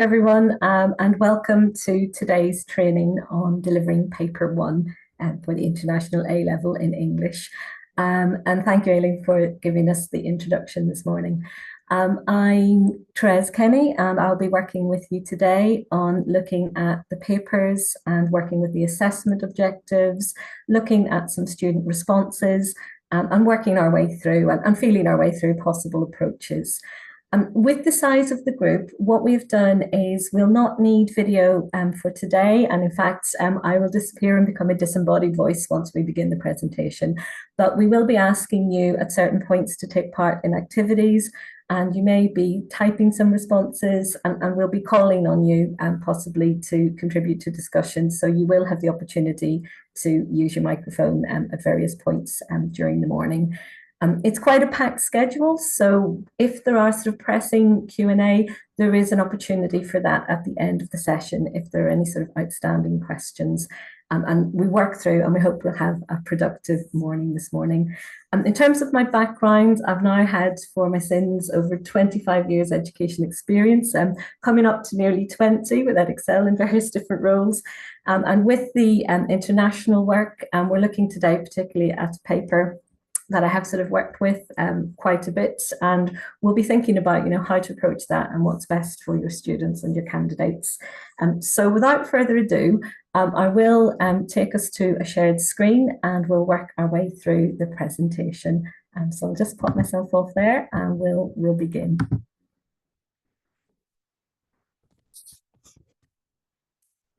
Everyone, and welcome to today's training on delivering paper one for the International A-Level in English. And thank you, Aileen, for giving us the introduction this morning. I'm Therese Kenny, and I'll be working with you today on looking at the papers and working with the assessment objectives, looking at some student responses, and working our way through and feeling our way through possible approaches. With the size of the group, what we've done is we'll not need video for today. And in fact, I will disappear and become a disembodied voice once we begin the presentation. But we will be asking you at certain points to take part in activities, and you may be typing some responses, and we'll be calling on you possibly to contribute to discussions. So you will have the opportunity to use your microphone at various points during the morning. It's quite a packed schedule, so if there are sort of pressing Q&A, there is an opportunity for that at the end of the session if there are any sort of outstanding questions. And we work through, and we hope we'll have a productive morning this morning. In terms of my background, I've now had, for my sins, over 25 years education experience, coming up to nearly 20 with Edexcel in various different roles. And with the international work, we're looking today particularly at a paper that I have sort of worked with quite a bit, and we'll be thinking about, how to approach that and what's best for your students and your candidates. So without further ado, I will take us to a shared screen and we'll work our way through the presentation. So I'll just pop myself off there and we'll begin.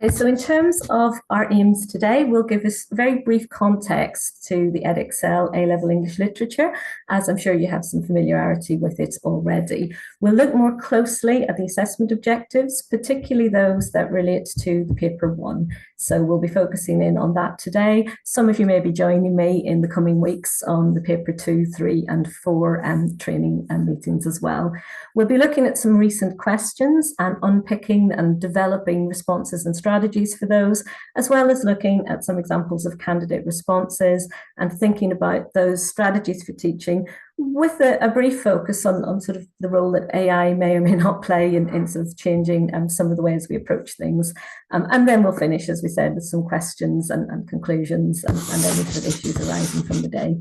So in terms of our aims today, we'll give us very brief context to the Edexcel A-Level English Literature, as I'm sure you have some familiarity with it already. We'll look more closely at the assessment objectives, particularly those that relate to the paper one. So we'll be focusing in on that today. Some of you may be joining me in the coming weeks on the paper 2, 3 and 4 training and meetings as well. We'll be looking at some recent questions and unpicking and developing responses and strategies for those, as well as looking at some examples of candidate responses and thinking about those strategies for teaching with a brief focus on sort of the role that AI may or may not play in sort of changing some of the ways we approach things. And then we'll finish, as we said, with some questions and conclusions and any sort of issues arising from the day.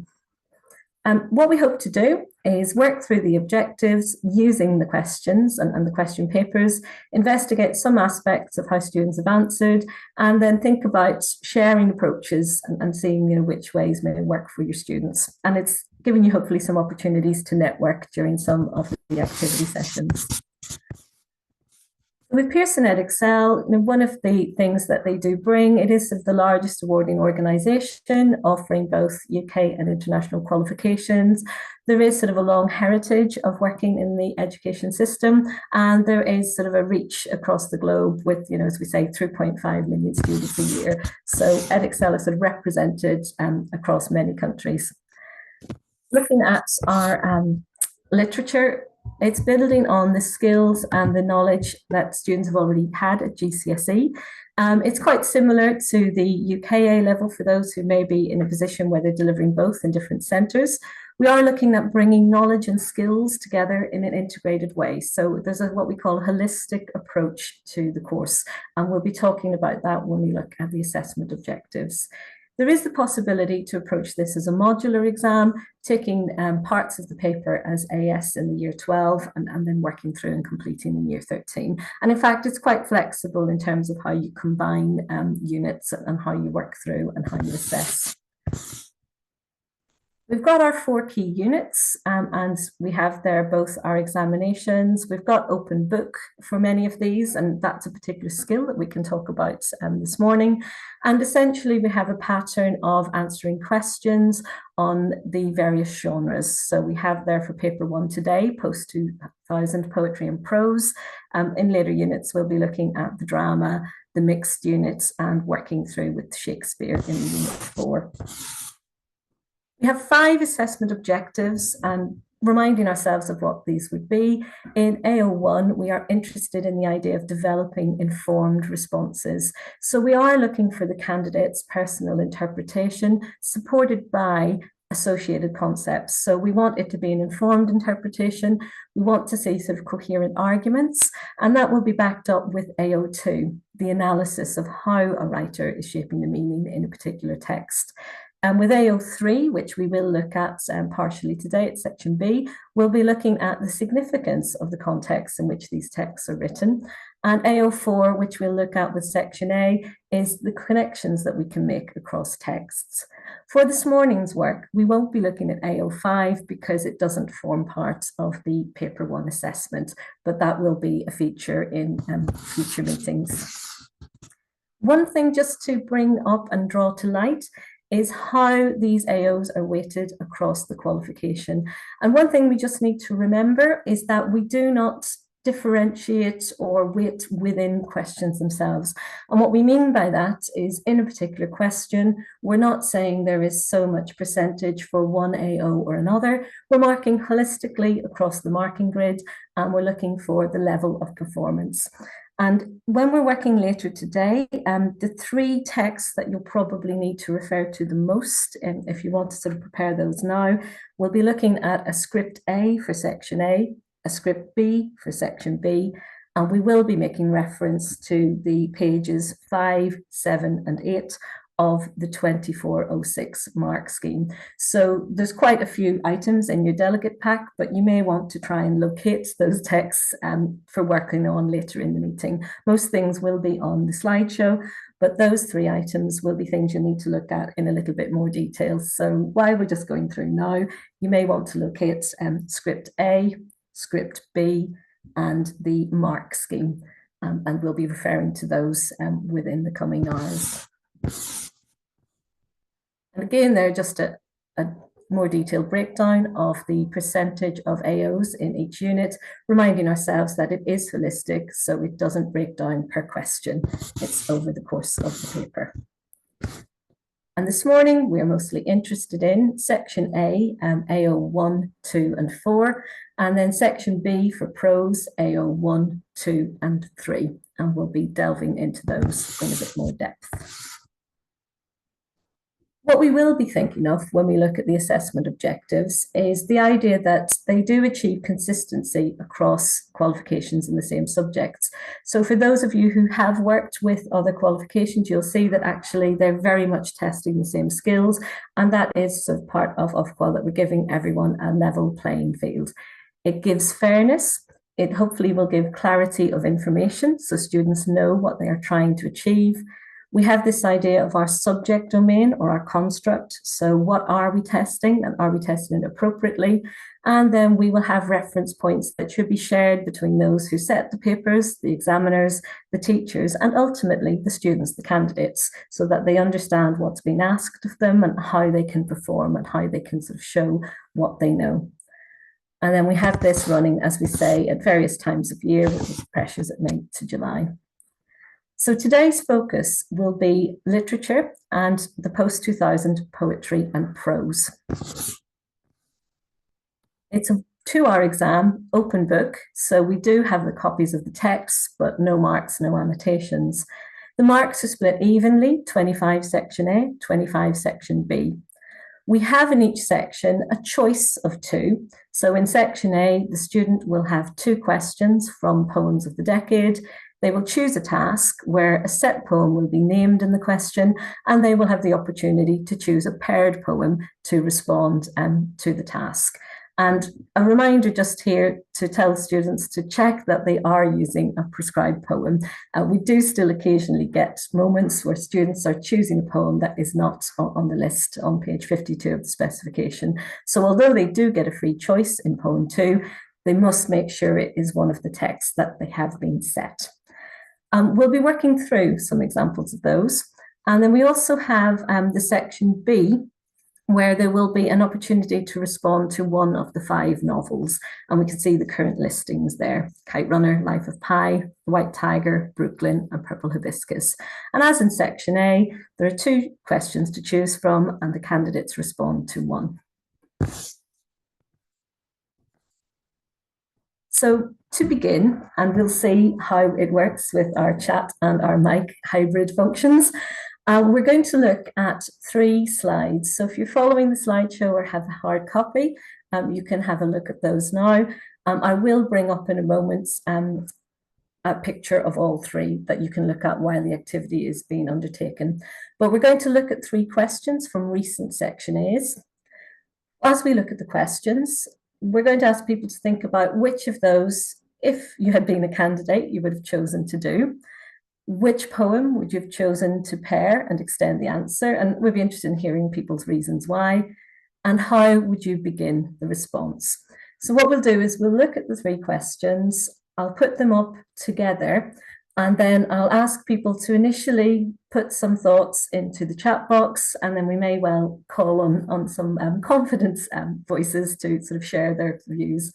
What we hope to do is work through the objectives using the questions and the question papers, investigate some aspects of how students have answered, and then think about sharing approaches and seeing which ways may work for your students. And it's giving you hopefully some opportunities to network during some of the activity sessions. With Pearson Edexcel, one of the things that they do bring, it is the largest awarding organisation offering both UK and international qualifications. There is sort of a long heritage of working in the education system, and there is sort of a reach across the globe with, as we say, 3.5 million students a year. So Edexcel is sort of represented across many countries. Looking at our literature, it's building on the skills and the knowledge that students have already had at GCSE. It's quite similar to the UK A-Level for those who may be in a position where they're delivering both in different centres. We are looking at bringing knowledge and skills together in an integrated way. So there's what we call a holistic approach to the course, and we'll be talking about that when we look at the assessment objectives. There is the possibility to approach this as a modular exam, taking parts of the paper as AS in the year 12 and then working through and completing in year 13. And in fact, it's quite flexible in terms of how you combine units and how you work through and how you assess. We've got our 4 key units, and we have there both our examinations. We've got open book for many of these, and that's a particular skill that we can talk about this morning. And essentially, we have a pattern of answering questions on the various genres. So we have there for paper 1 today, post 2000 poetry and prose. In later units, we'll be looking at the drama, the mixed units, and working through with Shakespeare in unit 4. We have 5 assessment objectives, and reminding ourselves of what these would be. In AO1, we are interested in the idea of developing informed responses. So we are looking for the candidate's personal interpretation, supported by associated concepts. So we want it to be an informed interpretation. We want to see sort of coherent arguments, and that will be backed up with AO2, the analysis of how a writer is shaping the meaning in a particular text. And with AO3, which we will look at partially today at section B, we'll be looking at the significance of the context in which these texts are written. And AO4, which we'll look at with section A, is the connections that we can make across texts. For this morning's work, we won't be looking at AO5 because it doesn't form part of the paper 1 assessment, but that will be a feature in future meetings. One thing just to bring up and draw to light is how these AOs are weighted across the qualification. And one thing we just need to remember is that we do not differentiate or weight within questions themselves. And what we mean by that is in a particular question, we're not saying there is so much percentage for one AO or another. We're marking holistically across the marking grid, and we're looking for the level of performance. And when we're working later today, the 3 texts that you'll probably need to refer to the most, if you want to sort of prepare those now, we'll be looking at a script A for section A, a script B for section B, and we will be making reference to the pages 5, 7, and 8 of the 2406 mark scheme. So there's quite a few items in your delegate pack, but you may want to try and locate those texts for working on later in the meeting. Most things will be on the slideshow, but those 3 items will be things you need to look at in a little bit more detail. So while we're just going through now, you may want to locate script A, script B, and the mark scheme, and we'll be referring to those within the coming hours. And again, they're just a more detailed breakdown of the percentage of AOs in each unit, reminding ourselves that it is holistic, so it doesn't break down per question. It's over the course of the paper. And this morning, we're mostly interested in section A, AO 1, 2, and 4, and then section B for prose, AO 1, 2, and 3. And we'll be delving into those in a bit more depth. What we will be thinking of when we look at the assessment objectives is the idea that they do achieve consistency across qualifications in the same subjects. So for those of you who have worked with other qualifications, you'll see that actually they're very much testing the same skills, and that is sort of part of qual that we're giving everyone a level playing field. It gives fairness. It hopefully will give clarity of information so students know what they are trying to achieve. We have this idea of our subject domain or our construct. So what are we testing, and are we testing it appropriately? And then we will have reference points that should be shared between those who set the papers, the examiners, the teachers, and ultimately the students, the candidates, so that they understand what's being asked of them and how they can perform and how they can sort of show what they know. And then we have this running, as we say, at various times of year with the pressures at May to July. So today's focus will be literature and the post-2000 poetry and prose. It's a 2-hour exam, open book, so we do have the copies of the texts, but no marks, no annotations. The marks are split evenly, 25 section A, 25 section B. We have in each section a choice of 2. So in section A, the student will have 2 questions from poems of the decade. They will choose a task where a set poem will be named in the question, and they will have the opportunity to choose a paired poem to respond to the task. And a reminder just here to tell students to check that they are using a prescribed poem. We do still occasionally get moments where students are choosing a poem that is not on the list on page 52 of the specification. So although they do get a free choice in poem 2, they must make sure it is one of the texts that they have been set. We'll be working through some examples of those. And then we also have the section B, where there will be an opportunity to respond to one of the 5 novels. And we can see the current listings there: Kite Runner, Life of Pi, The White Tiger, Brooklyn, and Purple Hibiscus. And as in section A, there are 2 questions to choose from, and the candidates respond to 1. So to begin, and we'll see how it works with our chat and our mic hybrid functions, We're going to look at 3 slides. So if you're following the slideshow or have a hard copy, you can have a look at those now. I will bring up in a moment a picture of all 3 that you can look at while the activity is being undertaken. But we're going to look at 3 questions from recent Section A's. As we look at the questions, we're going to ask people to think about which of those, if you had been a candidate, you would have chosen to do. Which poem would you have chosen to pair and extend the answer? And we'd be interested in hearing people's reasons why. And how would you begin the response? So what we'll do is we'll look at the 3 questions. I'll put them up together, and then I'll ask people to initially put some thoughts into the chat box, and then we may well call on some confident voices to sort of share their views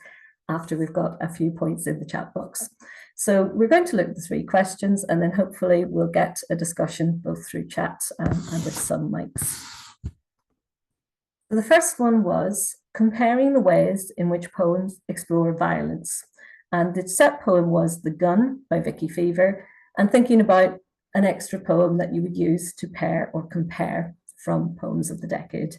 after we've got a few points in the chat box. So we're going to look at the 3 questions, and then hopefully we'll get a discussion both through chat and with some mics. The first one was comparing the ways in which poems explore violence. And the set poem was The Gun by Vicky Fever, and thinking about an extra poem that you would use to pair or compare from poems of the decade.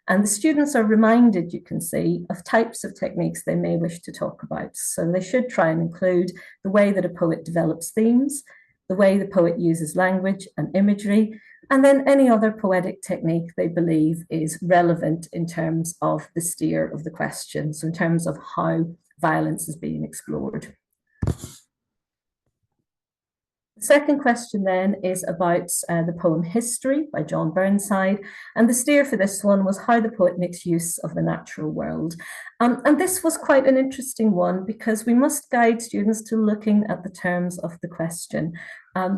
And the students are reminded, you can see, of types of techniques they may wish to talk about. So they should try and include the way that a poet develops themes, the way the poet uses language and imagery, and then any other poetic technique they believe is relevant in terms of the steer of the question, so in terms of how violence is being explored. The second question then is about the poem History by John Burnside, and the steer for this one was how the poet makes use of the natural world. And this was quite an interesting one because we must guide students to looking at the terms of the question.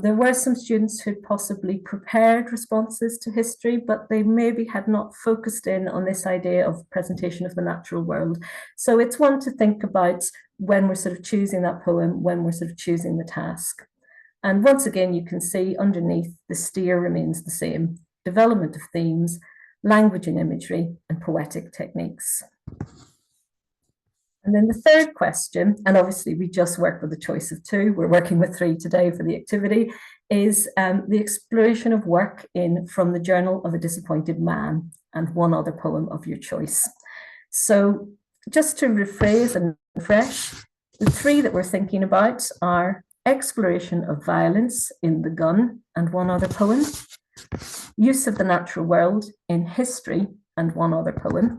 There were some students who possibly prepared responses to history, but they maybe had not focused in on this idea of presentation of the natural world. So it's one to think about when we're sort of choosing that poem, when we're sort of choosing the task. And once again, you can see underneath the steer remains the same: development of themes, language and imagery, and poetic techniques. And then the third question, and obviously we just work with a choice of 2, we're working with 3 today for the activity, is the exploration of work in From the Journal of a Disappointed Man, and one other poem of your choice. So just to rephrase and refresh, the 3 that we're thinking about are exploration of violence in The Gun and one other poem, use of the natural world in History and one other poem,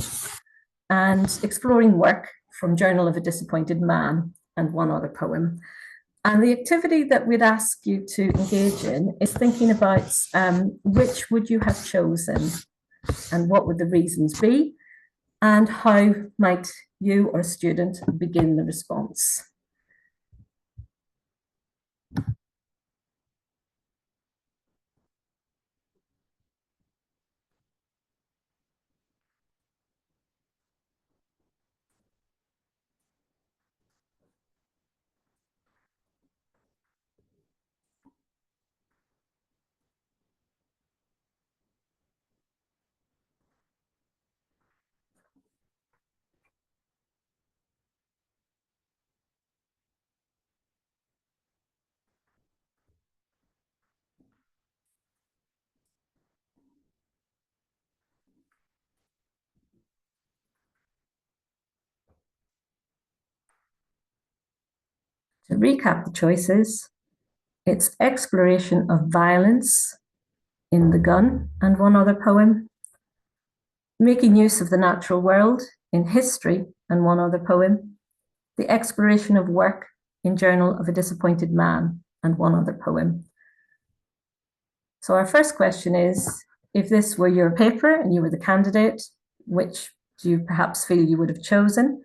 and exploring work from Journal of a Disappointed Man and one other poem. And the activity that we'd ask you to engage in is thinking about which would you have chosen and what would the reasons be, and how might you or a student begin the response. To recap the choices, it's exploration of violence in The Gun and one other poem, making use of the natural world in History and one other poem, the exploration of work in Journal of a Disappointed Man and one other poem. So our first question is, if this were your paper and you were the candidate, which do you perhaps feel you would have chosen?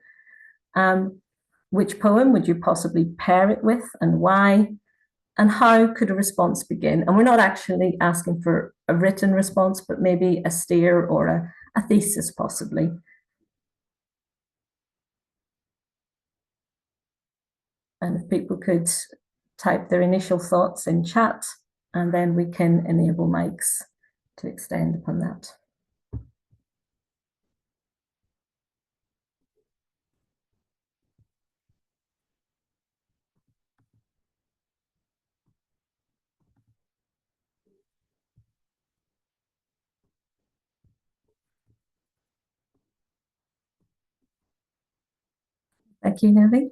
Which poem would you possibly pair it with and why? And how could a response begin? And we're not actually asking for a written response, but maybe a steer or a thesis possibly. And if people could type their initial thoughts in chat, and then we can enable mics to extend upon that. Thank you, Novi.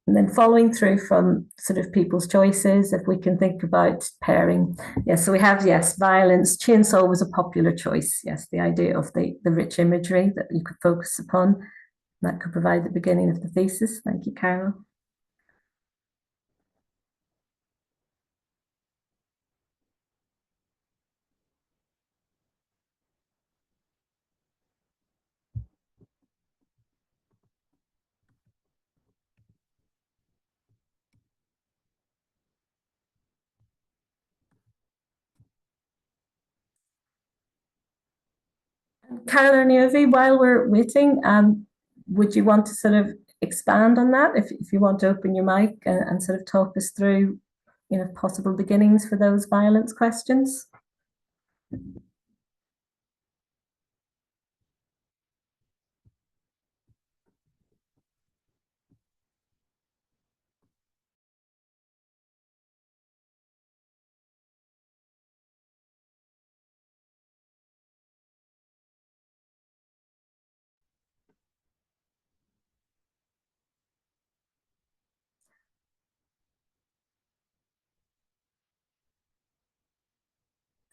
And then following through from sort of people's choices, if we can think about pairing. Yes, so we have, yes, violence. Chainsaw was a popular choice. Yes, the idea of the rich imagery that you could focus upon. That could provide the beginning of the thesis. Thank you, Carol. Carol or Naomi, while we're waiting, would you want to sort of expand on that if you want to open your mic and sort of talk us through, possible beginnings for those violence questions?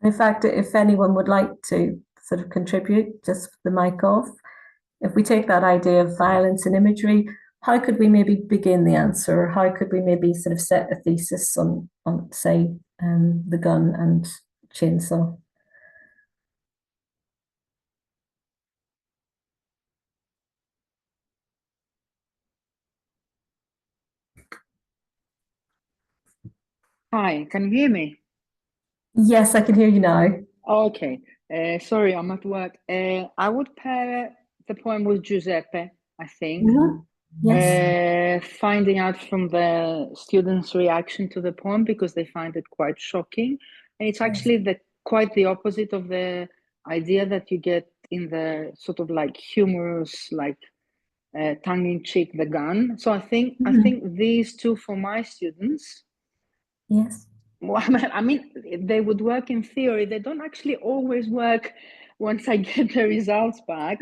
In fact, if anyone would like to sort of contribute, just the mic off. If we take that idea of violence and imagery, how could we maybe begin the answer? Or how could we maybe sort of set a thesis on say, the gun and chainsaw? Hi, can you hear me? Yes, I can hear you now. Okay, sorry, I'm at work. I would pair the poem with Giuseppe, I think. Mhm. Yes. Finding out from the students' reaction to the poem because they find it quite shocking. And it's Yes. actually quite the opposite of the idea that you get in the sort of like humorous, like tongue-in-cheek, the gun. So I Mhm. think these two for my students. Yes. Well, I mean, they would work in theory. They don't actually always work once I get the results back.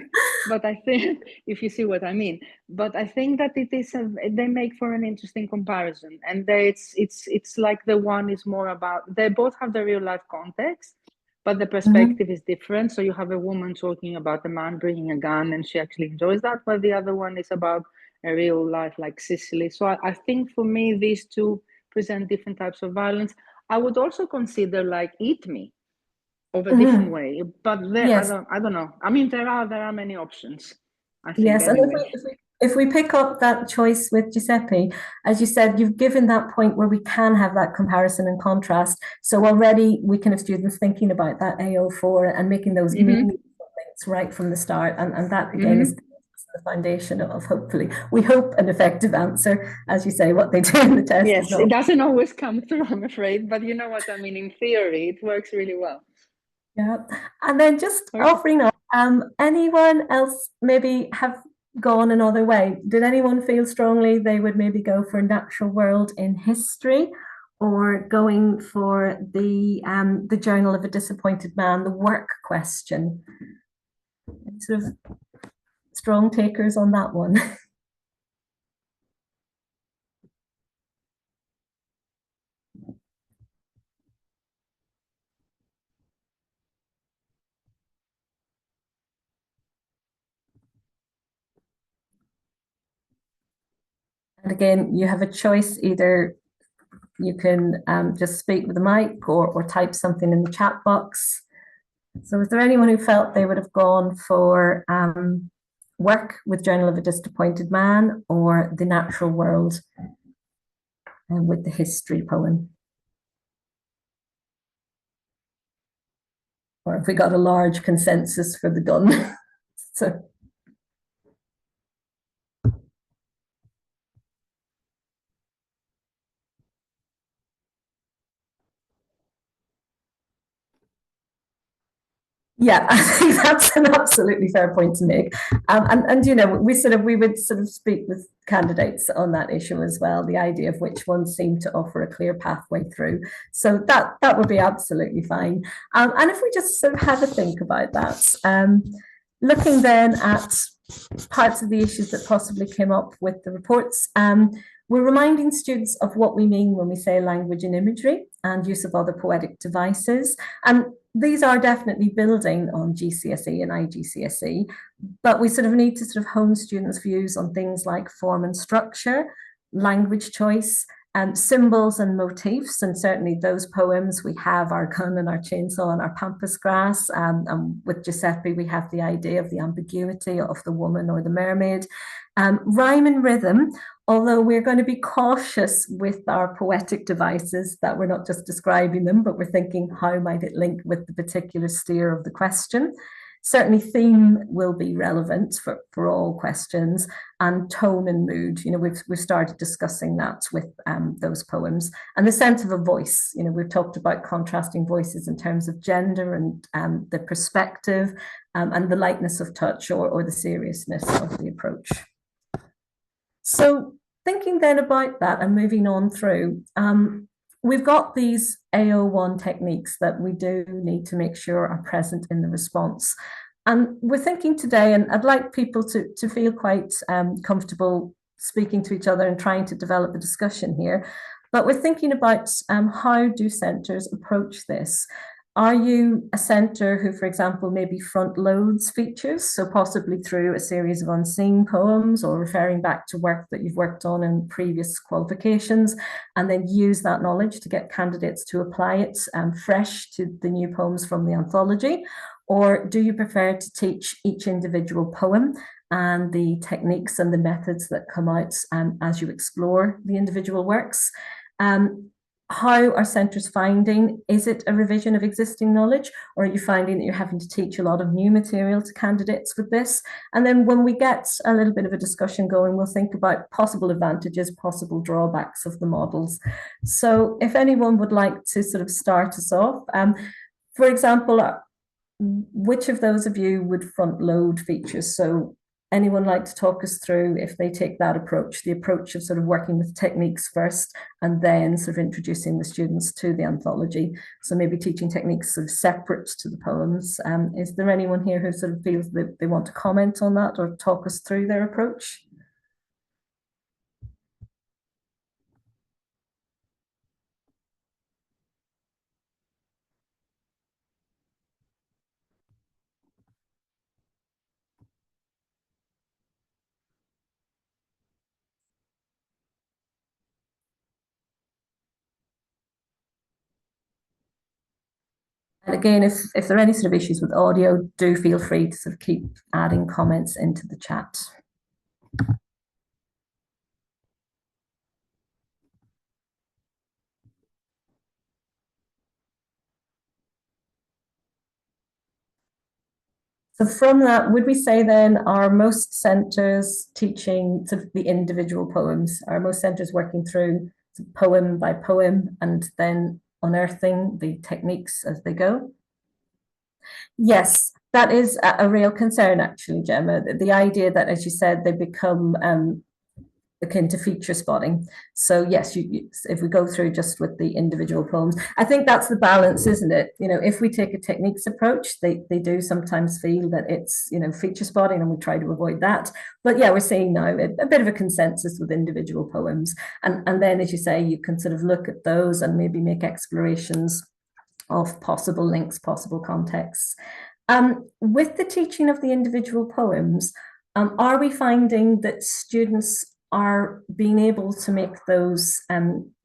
But I think, if you see what I mean, but I think that they make for an interesting comparison. And it's like the one is more about, they both have the real life context, but the Mhm. perspective is different. So you have a woman talking about a man bringing a gun, and she actually enjoys that. But the other one is about a real life like Sicily. So I think for me, these two present different types of violence. I would also consider like Eat Me of a different Mhm. way, but there Yes. I don't know. I mean, there are many options. I think Yes, and anyway. if we pick up that choice with Giuseppe, as you said, you've given that point where we can have that comparison and contrast. So already we can have students thinking about that AO4 and making those Mm-hmm. meaningful links right from the start. And that again is Mm-hmm. the foundation of hopefully, we hope, an effective answer. As you say, what they do in the test is Yes, it not. doesn't always come through, I'm afraid, but you know what I mean. In theory, it works really well. Yeah. And then just Okay. offering up, anyone else maybe have gone another way? Did anyone feel strongly they would maybe go for natural world in history or going for the Journal of a Disappointed Man, the work question? Sort of strong takers on that one. And again, you have a choice. Either you can just speak with the mic or type something in the chat box. So is there anyone who felt they would have gone for work with Journal of a Disappointed Man or The Natural World with the history poem? Or have we got a large consensus for the gun? So yeah, I think that's an absolutely fair point to make. And we would sort of speak with candidates on that issue as well, the idea of which ones seem to offer a clear pathway through. So that would be absolutely fine. And if we just sort of have a think about that, looking then at parts of the issues that possibly came up with the reports, we're reminding students of what we mean when we say language and imagery and use of other poetic devices. And these are definitely building on GCSE and IGCSE, but we sort of need to sort of hone students' views on things like form and structure, language choice, symbols and motifs, and certainly those poems, we have our gun and our chainsaw and our pampas grass, and with Giuseppe we have the idea of the ambiguity of the woman or the mermaid. Rhyme and rhythm, although we're going to be cautious with our poetic devices, that we're not just describing them, but we're thinking how might it link with the particular steer of the question. Certainly theme will be relevant for all questions, and tone and mood. We've started discussing that with those poems. And the sense of a voice. We've talked about contrasting voices in terms of gender and the perspective, and the lightness of touch or the seriousness of the approach. So thinking then about that and moving on through, we've got these AO1 techniques that we do need to make sure are present in the response. And we're thinking today, and I'd like people to feel quite comfortable speaking to each other and trying to develop a discussion here, but we're thinking about how do centres approach this? Are you a centre who, for example, maybe front loads features, so possibly through a series of unseen poems or referring back to work that you've worked on in previous qualifications, and then use that knowledge to get candidates to apply it fresh to the new poems from the anthology? Or do you prefer to teach each individual poem and the techniques and the methods that come out as you explore the individual works? How are centres finding? Is it a revision of existing knowledge, or are you finding that you're having to teach a lot of new material to candidates with this? And then when we get a little bit of a discussion going, we'll think about possible advantages, possible drawbacks of the models. So if anyone would like to sort of start us off, for example, which of those of you would front load features? So anyone like to talk us through if they take that approach, the approach of sort of working with techniques first and then sort of introducing the students to the anthology? So maybe teaching techniques sort of separate to the poems. Is there anyone here who sort of feels that they want to comment on that or talk us through their approach? And again, if there are any sort of issues with audio, do feel free to sort of keep adding comments into the chat. So from that, would we say then, are most centres teaching sort of the individual poems? Are most centres working through poem by poem and then unearthing the techniques as they go? Yes, that is a real concern, actually, Gemma. The idea that, as you said, they become akin to feature spotting. So yes, if we go through just with the individual poems, I think that's the balance, isn't it? If we take a techniques approach, they do sometimes feel that it's, feature spotting, and we try to avoid that. But yeah, we're seeing now a bit of a consensus with individual poems. And then, as you say, you can sort of look at those and maybe make explorations of possible links, possible contexts. With the teaching of the individual poems, are we finding that students are being able to make those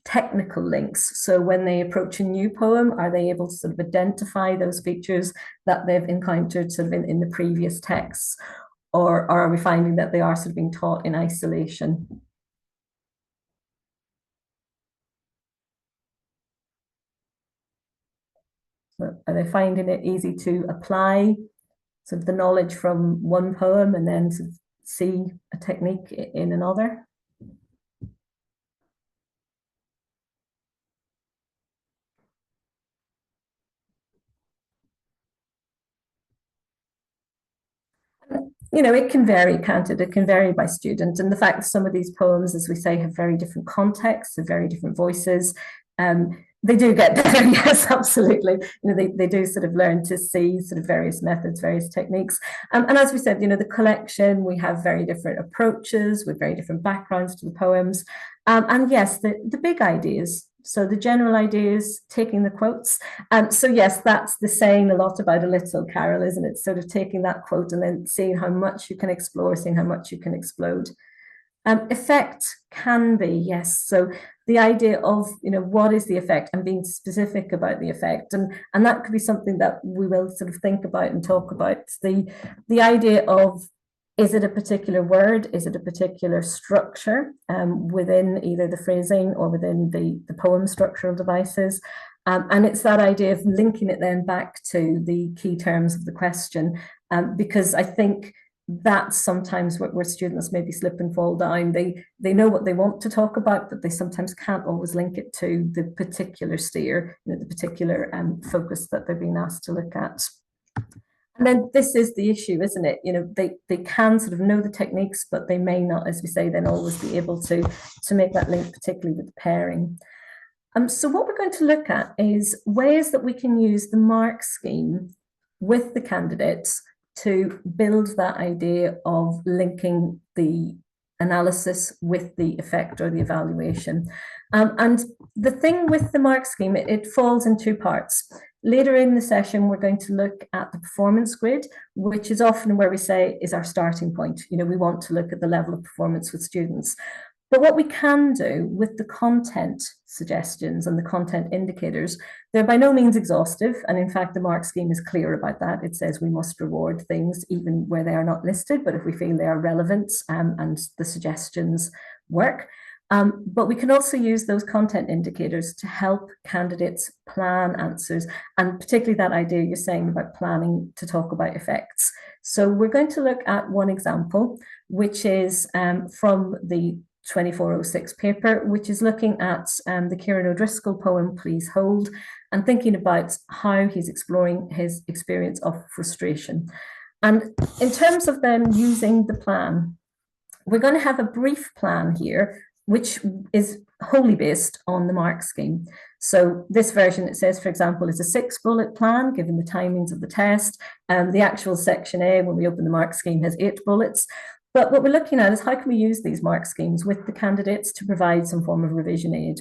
technical links? So when they approach a new poem, are they able to sort of identify those features that they've encountered sort of in the previous texts? Or are we finding that they are sort of being taught in isolation? So are they finding it easy to apply sort of the knowledge from one poem and then sort of see a technique in another? It can vary, can't it? It can vary by student. And the fact that some of these poems, as we say, have very different contexts, have very different voices, They do get better, yes, absolutely. They do sort of learn to see sort of various methods, various techniques. And as we said, the collection, we have very different approaches with very different backgrounds to the poems. And yes, the big ideas. So the general ideas, taking the quotes. So yes, that's the saying a lot about a little, Carol, isn't it? Sort of taking that quote and then seeing how much you can explore, seeing how much you can explode. Effect can be, yes. So the idea of, what is the effect and being specific about the effect. And that could be something that we will sort of think about and talk about. The idea of, is it a particular word? Is it a particular structure within either the phrasing or within the poem structural devices? And it's that idea of linking it then back to the key terms of the question, because I think that's sometimes where students maybe slip and fall down. They know what they want to talk about, but they sometimes can't always link it to the particular steer, the particular focus that they're being asked to look at. And then this is the issue, isn't it? They can sort of know the techniques, but they may not, as we say, then always be able to make that link, particularly with the pairing. So what we're going to look at is ways that we can use the mark scheme with the candidates to build that idea of linking the analysis with the effect or the evaluation. And the thing with the mark scheme, it falls in two parts. Later in the session, we're going to look at the performance grid, which is often where we say is our starting point. We want to look at the level of performance with students. But what we can do with the content suggestions and the content indicators, they're by no means exhaustive. And in fact, the mark scheme is clear about that. It says we must reward things even where they are not listed, but if we feel they are relevant and the suggestions work. But we can also use those content indicators to help candidates plan answers, and particularly that idea you're saying about planning to talk about effects. So we're going to look at one example, which is from the 2406 paper, which is looking at the Kieran O'Driscoll poem, Please Hold, and thinking about how he's exploring his experience of frustration. And in terms of then using the plan, we're going to have a brief plan here, which is wholly based on the mark scheme. So this version, it says, for example, is a 6-bullet plan, given the timings of the test. The actual section A, when we open the mark scheme, has 8 bullets. But what we're looking at is how can we use these mark schemes with the candidates to provide some form of revision aid.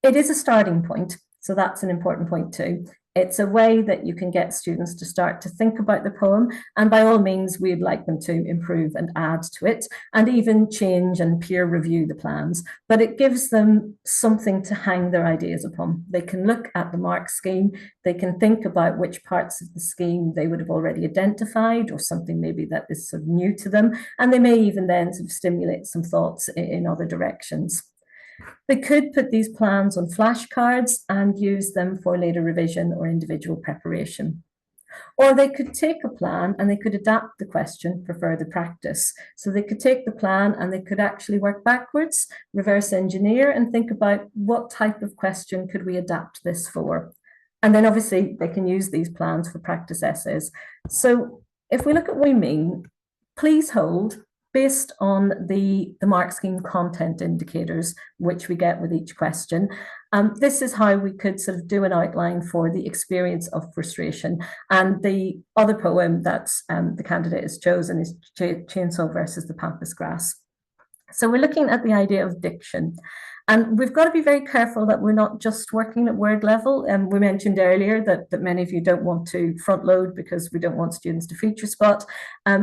It is a starting point, so that's an important point too. It's a way that you can get students to start to think about the poem, and by all means, we'd like them to improve and add to it, and even change and peer review the plans, but it gives them something to hang their ideas upon. They can look at the mark scheme, they can think about which parts of the scheme they would have already identified, or something maybe that is sort of new to them, and they may even then sort of stimulate some thoughts in other directions. They could put these plans on flashcards and use them for later revision or individual preparation. Or they could take a plan and they could adapt the question for further practice. So they could take the plan and they could actually work backwards, reverse engineer, and think about what type of question could we adapt this for. And then obviously they can use these plans for practice essays. So if we look at what we mean, please hold, based on the mark scheme content indicators, which we get with each question. This is how we could sort of do an outline for the experience of frustration. And the other poem that the candidate has chosen is Chainsaw versus the Pampas Grass. So we're looking at the idea of diction. And we've got to be very careful that we're not just working at word level. And we mentioned earlier that many of you don't want to front load because we don't want students to feature spot.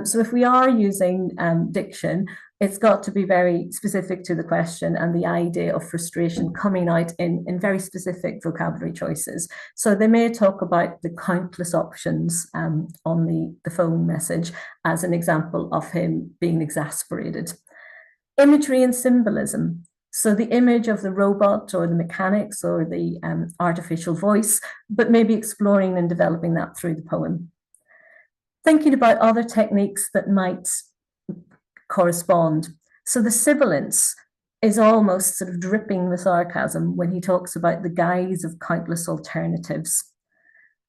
So if we are using diction, it's got to be very specific to the question and the idea of frustration coming out in very specific vocabulary choices. So they may talk about the countless options on the phone message as an example of him being exasperated. Imagery and symbolism. So the image of the robot or the mechanics or the artificial voice, but maybe exploring and developing that through the poem. Thinking about other techniques that might correspond. So the sibilance is almost sort of dripping with sarcasm when he talks about the guise of countless alternatives.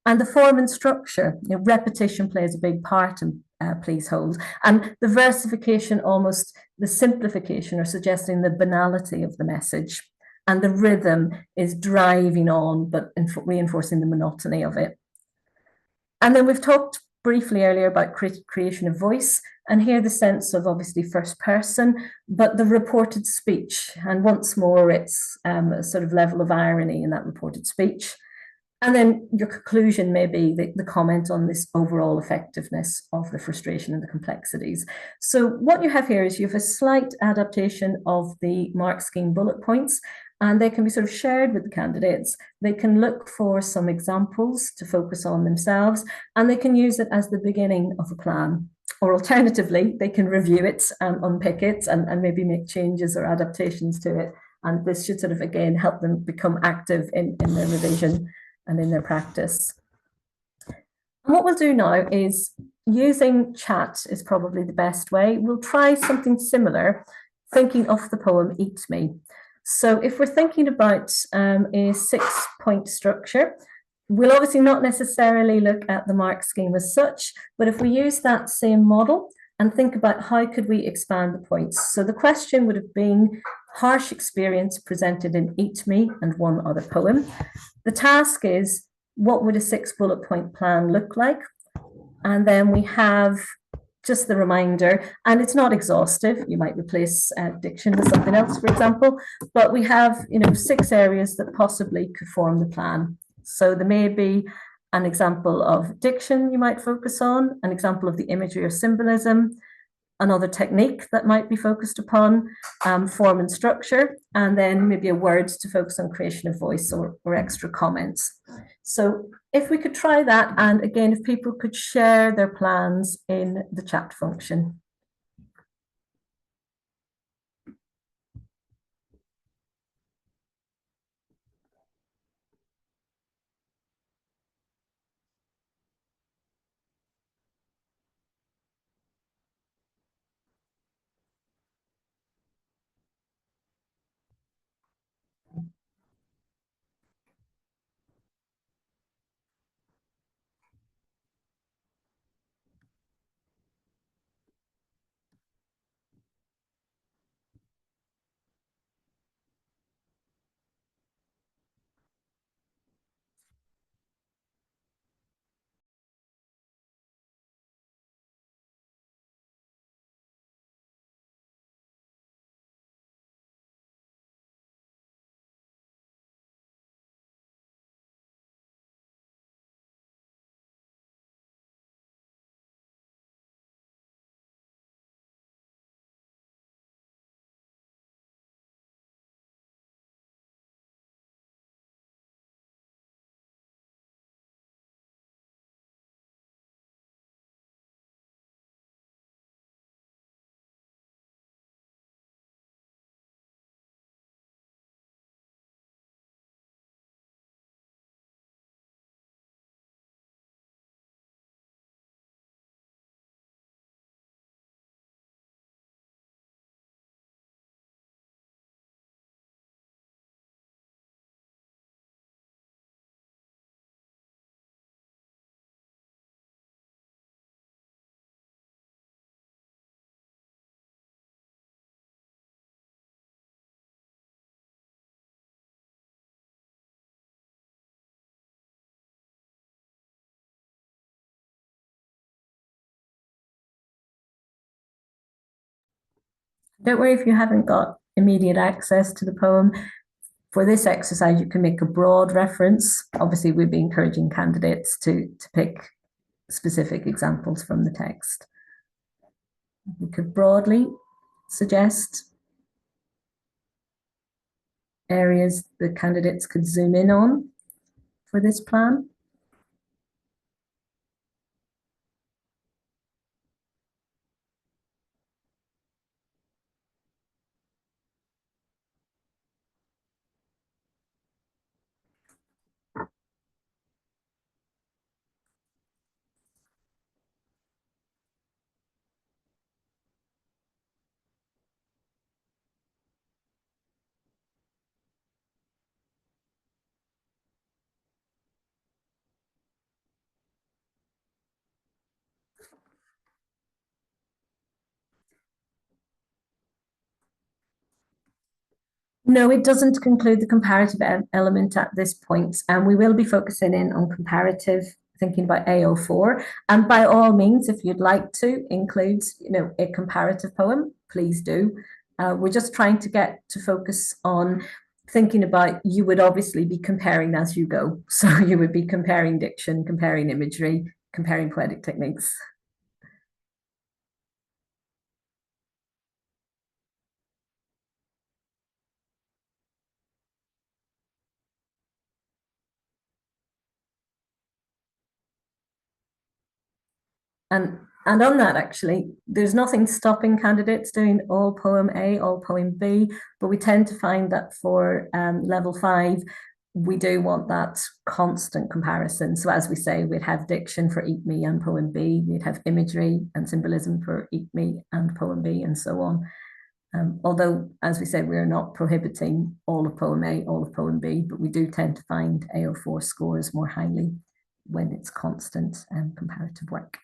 And the form and structure, repetition plays a big part in Please Hold. And the versification, almost the simplification or suggesting the banality of the message. and the rhythm is driving on, but reinforcing the monotony of it. And then we've talked briefly earlier about creation of voice, and here the sense of obviously first person, but the reported speech. And once more, it's a sort of level of irony in that reported speech. And then your conclusion may be the comment on this overall effectiveness of the frustration and the complexities. So what you have here is you have a slight adaptation of the mark scheme bullet points, and they can be sort of shared with the candidates. They can look for some examples to focus on themselves, and they can use it as the beginning of a plan. Or alternatively, they can review it and unpick it and maybe make changes or adaptations to it. And this should sort of, again, help them become active in their revision and in their practice. And what we'll do now is, using chat is probably the best way. We'll try something similar, thinking of the poem Eat Me. So if we're thinking about a 6-point structure, we'll obviously not necessarily look at the mark scheme as such, but if we use that same model and think about how could we expand the points. So the question would have been harsh experience presented in Eat Me and one other poem. The task is, what would a 6-bullet point plan look like? And then we have just the reminder, and it's not exhaustive. You might replace diction with something else, for example, but we have 6 areas that possibly could form the plan. So there may be an example of diction you might focus on, an example of the imagery or symbolism, another technique that might be focused upon, form and structure, and then maybe a word to focus on creation of voice or extra comments. So if we could try that, and again, if people could share their plans in the chat function. Don't worry if you haven't got immediate access to the poem. For this exercise, you can make a broad reference. Obviously, we'd be encouraging candidates to pick specific examples from the text. We could broadly suggest areas the candidates could zoom in on for this plan. No, it doesn't conclude the comparative element at this point, and we will be focusing in on comparative, thinking about AO4. And by all means, if you'd like to include, a comparative poem, please do. We're just trying to get to focus on thinking about, you would obviously be comparing as you go. So you would be comparing diction, comparing imagery, comparing poetic techniques. And and on that, actually, there's nothing stopping candidates doing all poem A, all poem B, but we tend to find that for level 5, we do want that constant comparison. So as we say, we'd have diction for Eat Me and poem B, we'd have imagery and symbolism for Eat Me and poem B, and so on. Although, as we said, we're not prohibiting all of poem A, all of poem B, but we do tend to find AO4 scores more highly when it's constant comparative work.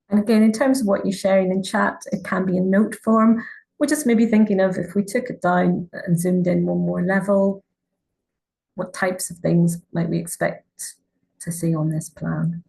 And again, in terms of what you're sharing in chat, it can be in note form. We're just maybe thinking of, if we took it down and zoomed in one more level, what types of things might we expect to see on this plan?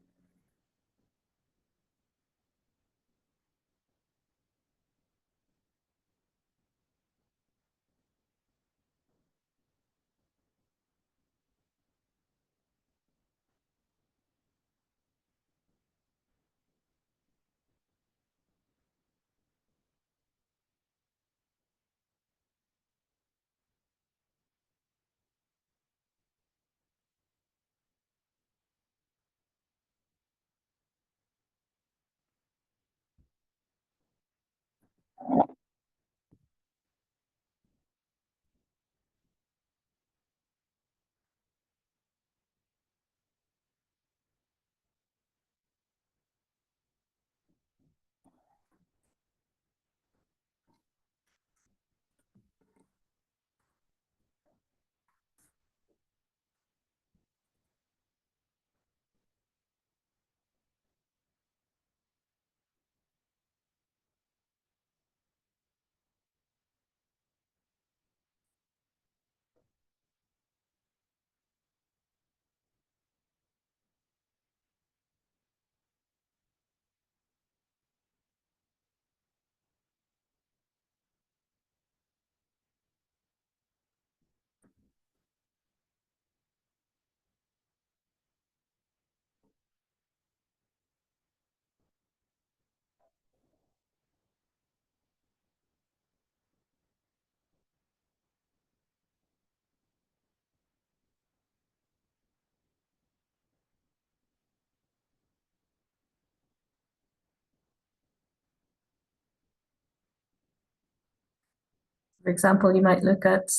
For example, you might look at,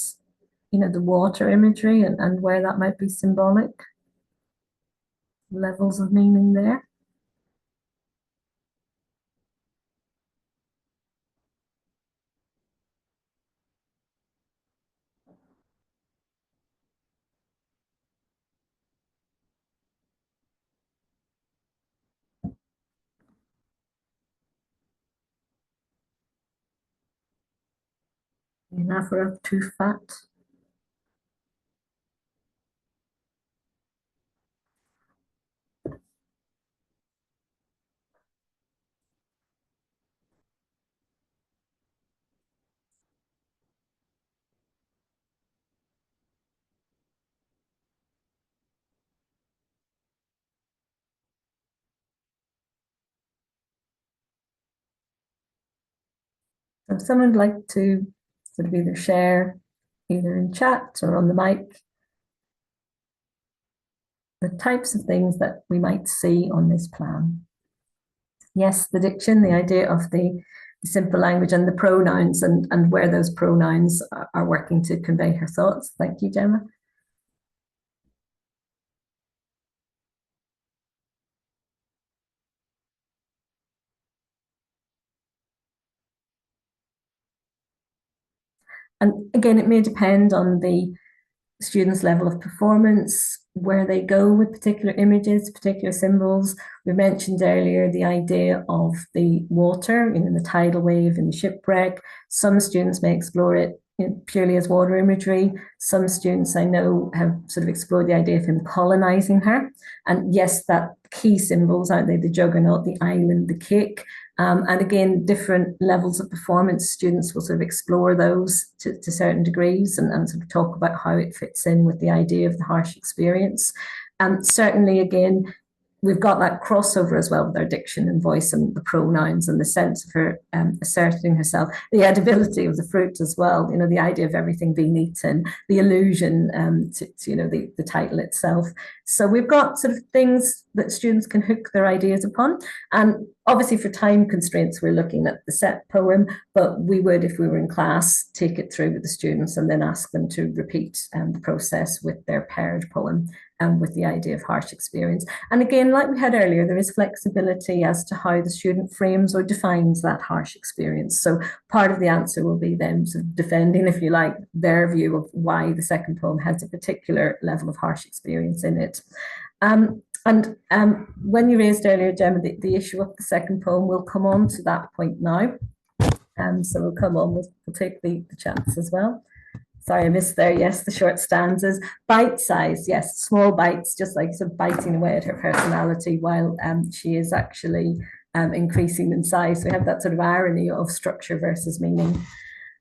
the water imagery and where that might be symbolic, levels of meaning there. Anaphora too fat. So if someone would like to sort of either share, either in chat or on the mic, the types of things that we might see on this plan. Yes, the diction, the idea of the simple language and the pronouns and where those pronouns are working to convey her thoughts. Thank you, Gemma. And again, it may depend on the students' level of performance, where they go with particular images, particular symbols. We mentioned earlier the idea of the water, the tidal wave in the shipwreck. Some students may explore it purely as water imagery. Some students I know have sort of explored the idea of him colonizing her. And yes, that key symbols, aren't they? The juggernaut, the island, the cake. And again, different levels of performance, students will sort of explore those to certain degrees and sort of talk about how it fits in with the idea of the harsh experience. And certainly, again, we've got that crossover as well with our diction and voice and the pronouns and the sense of her asserting herself, the edibility of the fruit as well, the idea of everything being eaten, the allusion to the title itself. So we've got sort of things that students can hook their ideas upon. And obviously for time constraints, we're looking at the set poem, but we would, if we were in class, take it through with the students and then ask them to repeat the process with their paired poem with the idea of harsh experience. And again, like we had earlier, there is flexibility as to how the student frames or defines that harsh experience. So part of the answer will be them sort of defending, if you like, their view of why the second poem has a particular level of harsh experience in it. When you raised earlier, Gemma, the issue of the second poem, we'll come on to that point now. So we'll come on, we'll take the chats as well. Sorry, I missed there. Yes, the short stanzas, bite size. Yes, small bites, just like sort of biting away at her personality while she is actually increasing in size. So we have that sort of irony of structure versus meaning.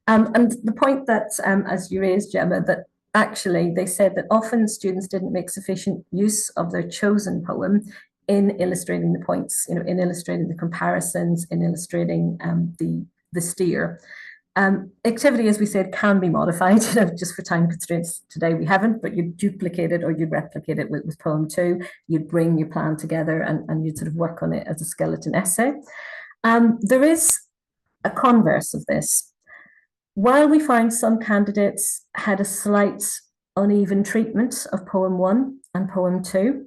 And the point that, as you raised, Gemma, that actually they said that often students didn't make sufficient use of their chosen poem in illustrating the points, in illustrating the comparisons, in illustrating the steer. Activity, as we said, can be modified. Just for time constraints today, we haven't, but you'd duplicate it or you'd replicate it with poem 2. You'd bring your plan together and you'd sort of work on it as a skeleton essay. There is a converse of this. While we find some candidates had a slight uneven treatment of poem 1 and poem 2,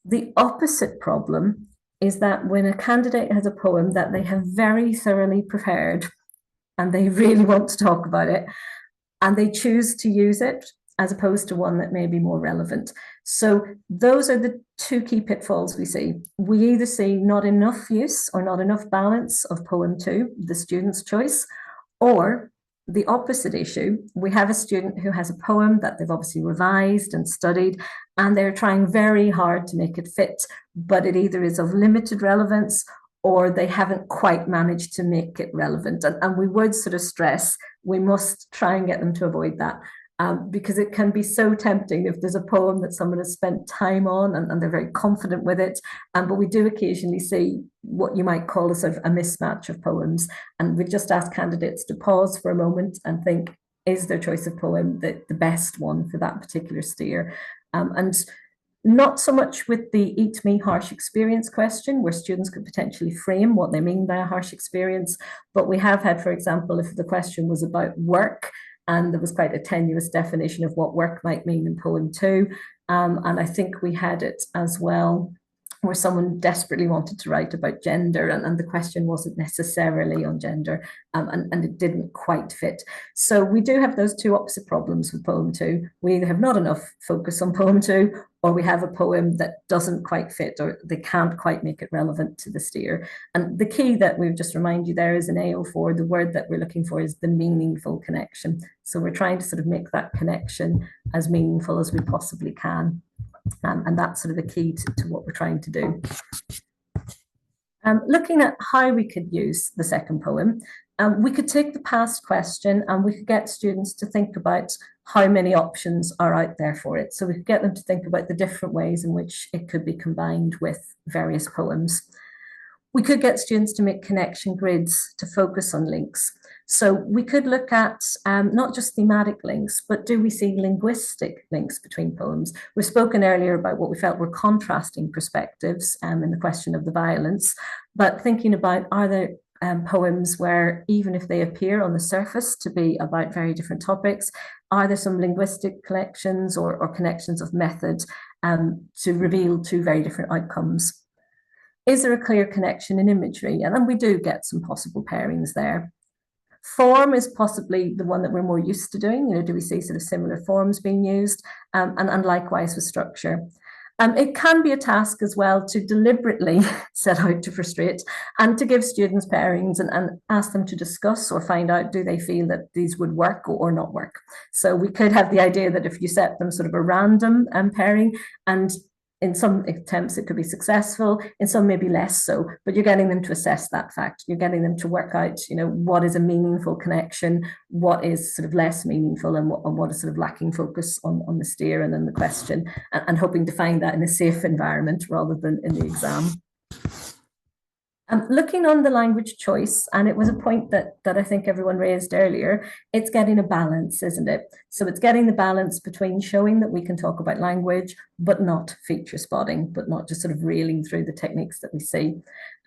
the opposite problem is that when a candidate has a poem that they have very thoroughly prepared and they really want to talk about it, and they choose to use it as opposed to one that may be more relevant. So those are the two key pitfalls we see. We either see not enough use or not enough balance of poem 2, the student's choice, or the opposite issue. We have a student who has a poem that they've obviously revised and studied, and they're trying very hard to make it fit, but it either is of limited relevance or they haven't quite managed to make it relevant. And we would sort of stress, we must try and get them to avoid that. Because it can be so tempting if there's a poem that someone has spent time on and they're very confident with it. But we do occasionally see what you might call a sort of a mismatch of poems. And we just ask candidates to pause for a moment and think, is their choice of poem the best one for that particular steer? And not so much with the Eat Me harsh experience question, where students could potentially frame what they mean by a harsh experience. But we have had, for example, if the question was about work, and there was quite a tenuous definition of what work might mean in poem 2. And I think we had it as well where someone desperately wanted to write about gender and the question wasn't necessarily on gender and it didn't quite fit. So we do have those two opposite problems with poem 2. We either have not enough focus on poem 2 or we have a poem that doesn't quite fit or they can't quite make it relevant to the steer. And the key that we've just remind you there is in AO4, the word that we're looking for is the meaningful connection. So we're trying to sort of make that connection as meaningful as we possibly can. And that's sort of the key to what we're trying to do. Looking at how we could use the second poem, we could take the past question and we could get students to think about how many options are out there for it. So we could get them to think about the different ways in which it could be combined with various poems. We could get students to make connection grids to focus on links. So we could look at not just thematic links, but do we see linguistic links between poems? We've spoken earlier about what we felt were contrasting perspectives in the question of the violence, but thinking about, are there poems where, even if they appear on the surface to be about very different topics, are there some linguistic collections or connections of method to reveal two very different outcomes? Is there a clear connection in imagery? And we do get some possible pairings there. Form is possibly the one that we're more used to doing. Do we see sort of similar forms being used? And likewise with structure. It can be a task as well to deliberately set out to frustrate and to give students pairings and ask them to discuss or find out, do they feel that these would work or not work? So we could have the idea that if you set them sort of a random pairing, and in some attempts it could be successful, in some maybe less so, but you're getting them to assess that fact. You're getting them to work out, what is a meaningful connection, what is sort of less meaningful, and what is sort of lacking focus on the steer and then the question, and hoping to find that in a safe environment rather than in the exam. Looking on the language choice, and it was a point that I think everyone raised earlier, it's getting a balance, isn't it? So it's getting the balance between showing that we can talk about language, but not feature spotting, but not just sort of reeling through the techniques that we see.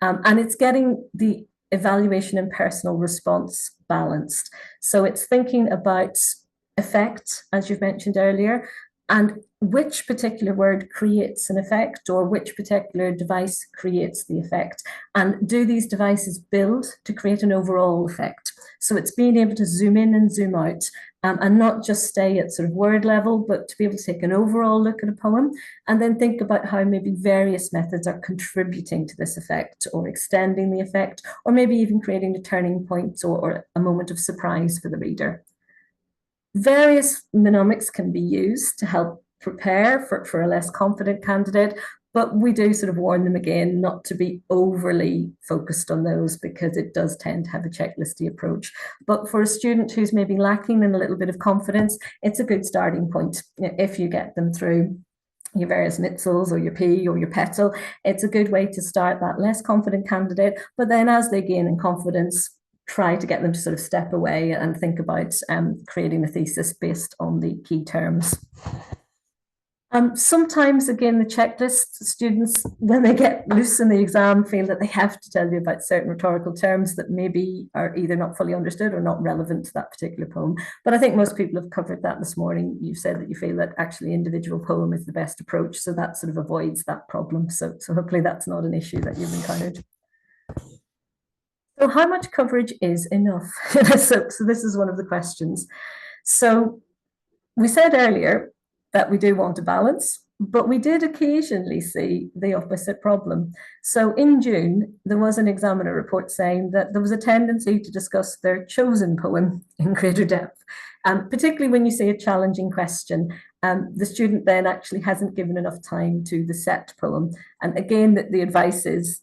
And it's getting the evaluation and personal response balanced. So it's thinking about effect, as you've mentioned earlier, and which particular word creates an effect, or which particular device creates the effect. And do these devices build to create an overall effect? So it's being able to zoom in and zoom out, and not just stay at sort of word level, but to be able to take an overall look at a poem and then think about how maybe various methods are contributing to this effect or extending the effect, or maybe even creating a turning point or a moment of surprise for the reader. Various mnemonics can be used to help prepare for a less confident candidate, but we do sort of warn them again not to be overly focused on those, because it does tend to have a checklisty approach. But for a student who's maybe lacking in a little bit of confidence, it's a good starting point. If you get them through your various Mitzels or your P or your Petal, it's a good way to start that less confident candidate. But then as they gain in confidence, try to get them to sort of step away and think about creating a thesis based on the key terms. Sometimes, again, the checklist, students, when they get loose in the exam, feel that they have to tell you about certain rhetorical terms that maybe are either not fully understood or not relevant to that particular poem. But I think most people have covered that this morning. You've said that you feel that actually individual poem is the best approach, so that sort of avoids that problem. So hopefully that's not an issue that you've encountered. So how much coverage is enough? So this is one of the questions. So we said earlier that we do want a balance, but we did occasionally see the opposite problem. So in June, there was an examiner report saying that there was a tendency to discuss their chosen poem in greater depth, particularly when you see a challenging question. The student then actually hasn't given enough time to the set poem. And again, the advice is,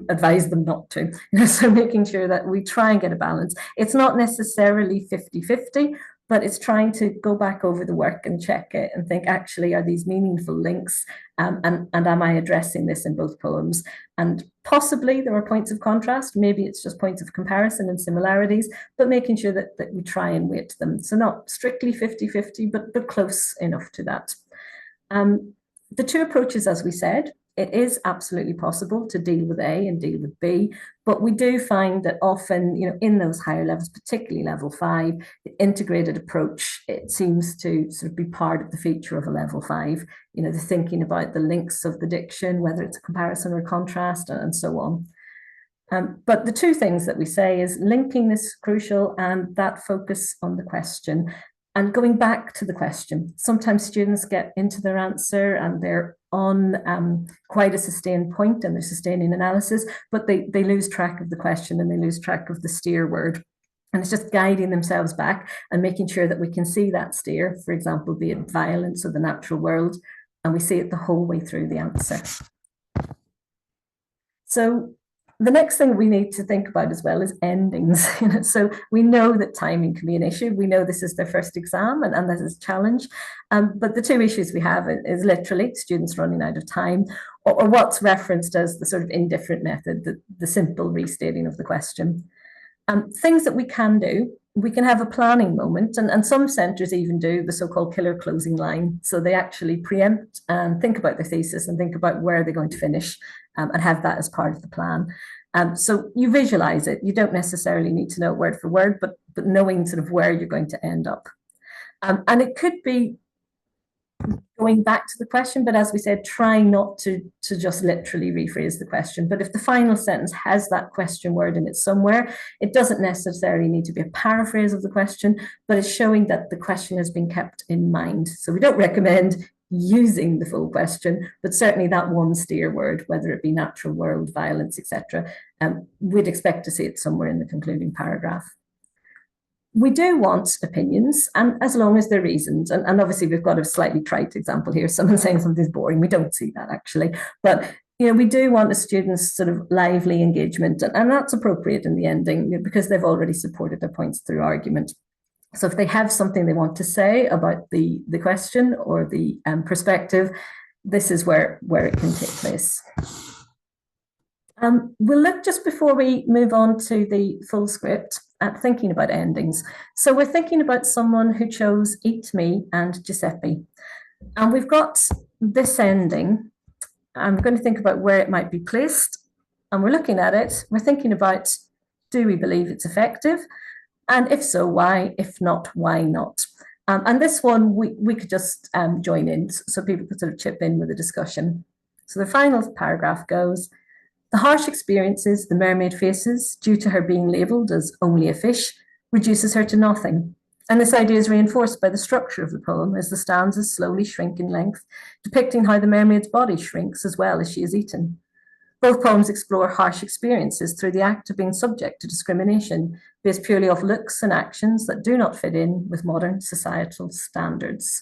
advise them not to. So making sure that we try and get a balance. It's not necessarily 50-50, but it's trying to go back over the work and check it and think, actually, are these meaningful links? And am I addressing this in both poems? And possibly there are points of contrast. Maybe it's just points of comparison and similarities, but making sure that we try and weight them. So not strictly 50-50, but close enough to that. The two approaches, as we said, it is absolutely possible to deal with A and deal with B, but we do find that often, in those higher levels, particularly level 5, the integrated approach, it seems to sort of be part of the feature of a level 5, the thinking about the links of the diction, whether it's a comparison or contrast, and so on. But the two things that we say is linking is crucial, and that focus on the question. And going back to the question, sometimes students get into their answer and they're on quite a sustained point and they're sustaining analysis, but they lose track of the question and they lose track of the steer word. And it's just guiding themselves back and making sure that we can see that steer, for example, be it violence or the natural world, and we see it the whole way through the answer. So The next thing we need to think about as well is endings. So we know that timing can be an issue. We know this is their first exam and this is a challenge. But the two issues we have is literally students running out of time, or what's referenced as the sort of indifferent method, the simple restating of the question. Things that we can do, we can have a planning moment, and some centres even do the so-called killer closing line. So they actually preempt and think about their thesis and think about where they're going to finish, and have that as part of the plan. So you visualize it. You don't necessarily need to know it word for word, but knowing sort of where you're going to end up. And it could be going back to the question, but as we said, try not to just literally rephrase the question. But if the final sentence has that question word in it somewhere, it doesn't necessarily need to be a paraphrase of the question, but it's showing that the question has been kept in mind. So we don't recommend using the full question, but certainly that one steer word, whether it be natural world, violence, etc., we'd expect to see it somewhere in the concluding paragraph. We do want opinions, and as long as they're reasoned, and obviously we've got a slightly trite example here, someone saying something's boring. We don't see that actually, but we do want the students' sort of lively engagement, and that's appropriate in the ending because they've already supported their points through argument. So if they have something they want to say about the question or the perspective, this is where it can take place. We'll look, just before we move on to the full script, at thinking about endings. So we're thinking about someone who chose Eat Me and Giuseppe. And we've got this ending. I'm going to think about where it might be placed. And we're looking at it. We're thinking about, do we believe it's effective? And if so, why? If not, why not? And this one, we could just join in, so people could sort of chip in with the discussion. So the final paragraph goes, the harsh experiences the mermaid faces due to her being labelled as only a fish reduces her to nothing. And this idea is reinforced by the structure of the poem as the stanzas slowly shrink in length, depicting how the mermaid's body shrinks as well as she is eaten. Both poems explore harsh experiences through the act of being subject to discrimination, based purely off looks and actions that do not fit in with modern societal standards.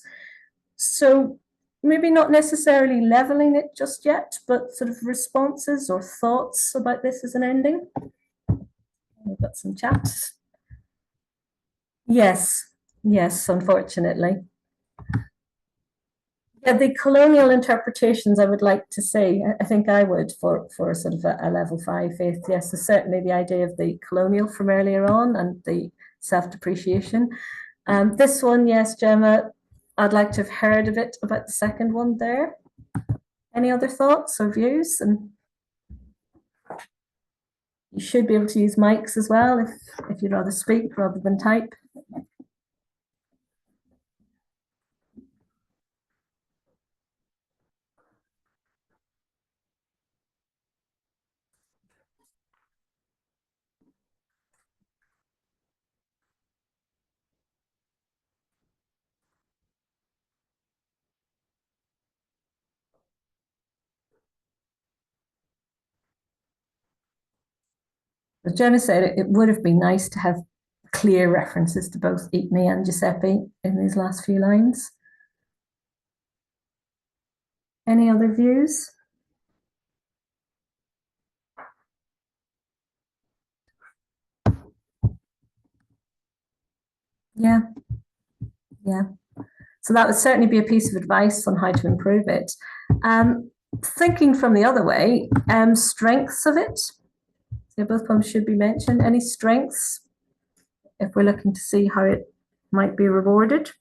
So maybe not necessarily leveling it just yet, but sort of responses or thoughts about this as an ending. We've got some chat. Yes, unfortunately. Yeah, the colonial interpretations, I would like to say, I think I would for sort of a level 5 faith. Yes, so certainly the idea of the colonial from earlier on and the self-depreciation. This one, yes, Gemma, I'd like to have heard a bit about the second one there. Any other thoughts or views? And you should be able to use mics as well if you'd rather speak rather than type. As Gemma said, it would have been nice to have clear references to both Eat Me and Giuseppe in these last few lines. Any other views? Yeah. So that would certainly be a piece of advice on how to improve it. Thinking from the other way, strengths of it. So both poems should be mentioned. Any strengths, if we're looking to see how it might be rewarded?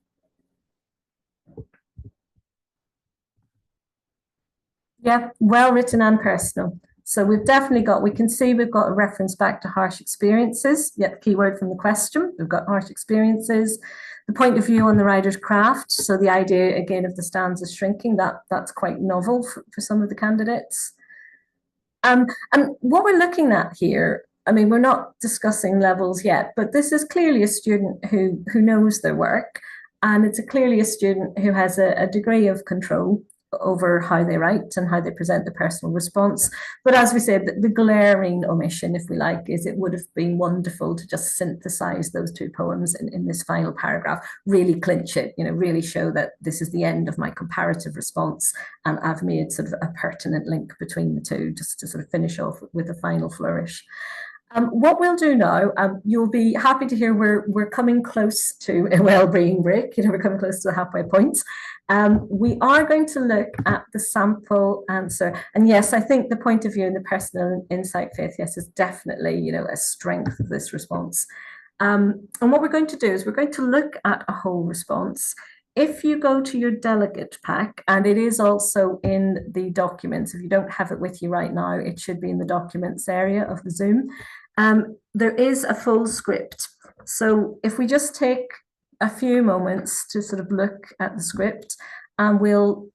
Yeah, well written and personal. So we've definitely got, we can see we've got a reference back to harsh experiences, yet the key word from the question. We've got harsh experiences, the point of view on the writer's craft. So the idea, again, of the stanzas shrinking, that's quite novel for some of the candidates. And what we're looking at here, I mean, we're not discussing levels yet, but this is clearly a student who knows their work, and it's clearly a student who has a degree of control. over how they write and how they present the personal response. But as we said, the glaring omission, if we like, is it would have been wonderful to just synthesize those two poems in this final paragraph, really clinch it, really show that this is the end of my comparative response, and I've made sort of a pertinent link between the two, just to sort of finish off with a final flourish. What we'll do now, you'll be happy to hear we're coming close to a well-being break. We're coming close to the halfway point. We are going to look at the sample answer. And yes, I think the point of view and the personal insight, Faith, yes, is definitely, a strength of this response. And what we're going to do is we're going to look at a whole response. If you go to your delegate pack, and it is also in the documents, if you don't have it with you right now, it should be in the documents area of the Zoom. There is a full script. So if we just take a few moments to sort of look at the script, and we'll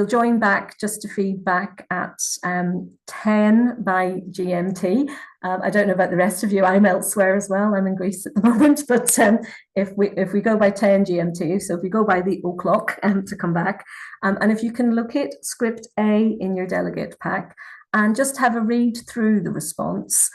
join back just to feed back at 10 by GMT. I don't know about the rest of you. I'm elsewhere as well. I'm in Greece at the moment. But if we go by 10 GMT, so if we go by the o'clock to come back, and if you can locate script A in your delegate pack and just have a read through the response.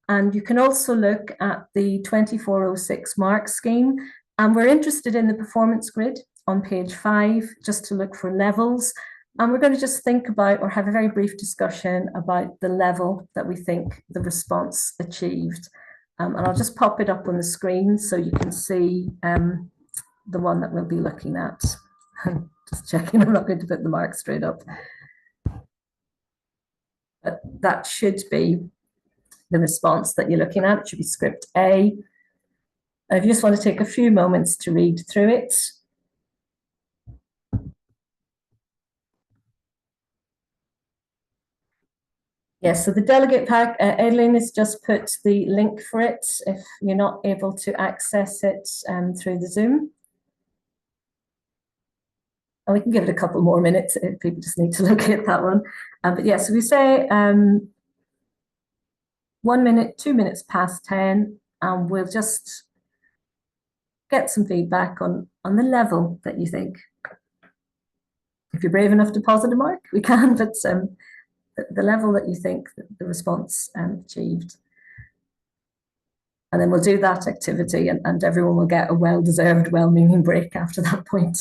And you can also look at the 2406 mark scheme. And we're interested in the performance grid on page 5, just to look for levels. And we're going to just think about, or have a very brief discussion about the level that we think the response achieved. And I'll just pop it up on the screen so you can see the one that we'll be looking at. Just checking, I'm not going to put the mark straight up. But that should be the response that you're looking at. It should be script A. And if you just want to take a few moments to read through it. Yes, so the delegate pack, Aileen has just put the link for it if you're not able to access it through the Zoom. And we can give it a couple more minutes if people just need to look at that one. But yes, so we say 1 minute, 2 minutes past 10, and we'll just get some feedback on the level that you think. If you're brave enough to posit a mark, we can, but the level that you think the response achieved. And then we'll do that activity, and everyone will get a well-deserved, well-meaning break after that point.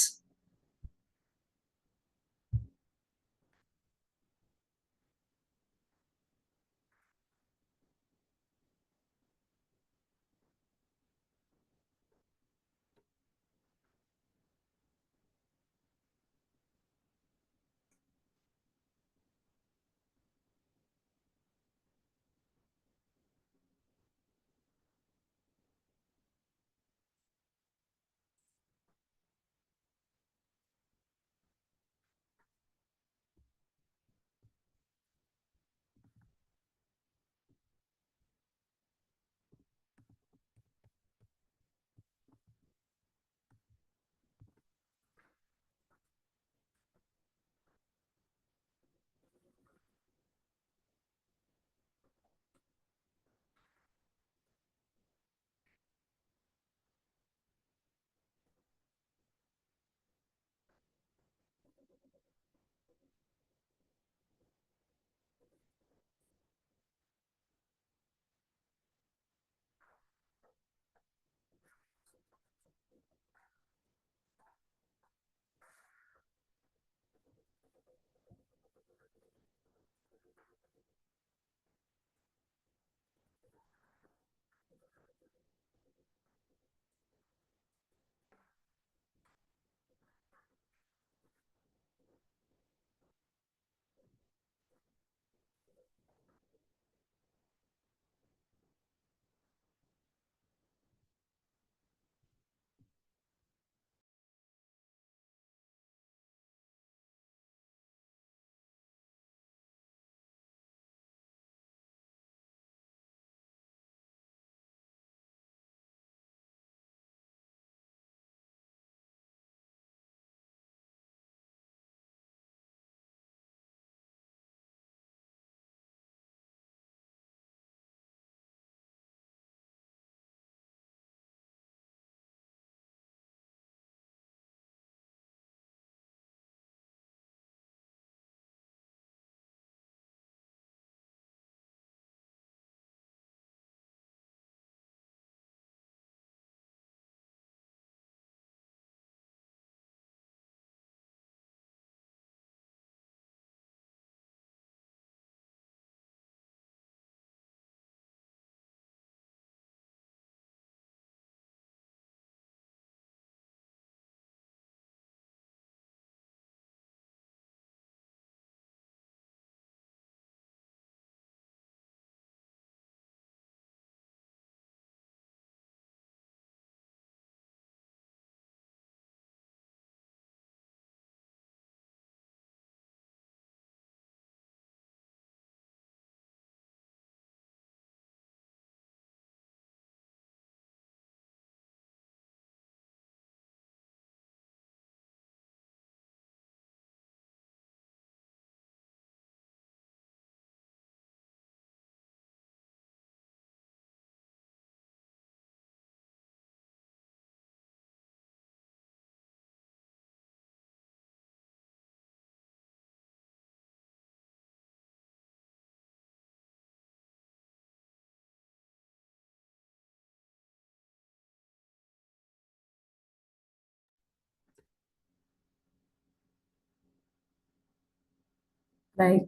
I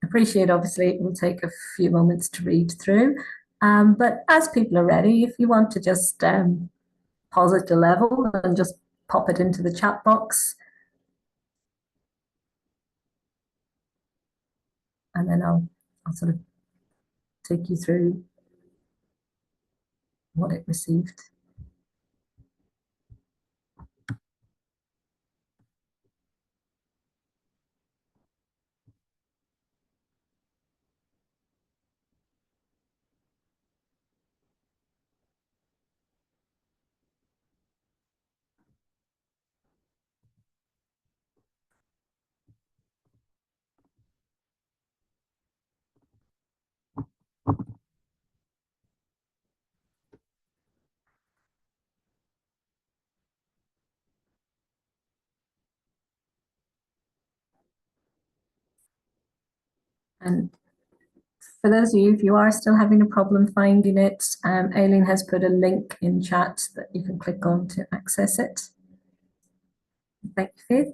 appreciate, obviously, it will take a few moments to read through. But as people are ready, if you want to just pause at the level and just pop it into the chat box. And then I'll sort of take you through what it received. And for those of you, if you are still having a problem finding it, Aileen has put a link in chat that you can click on to access it. Thank you, Faith.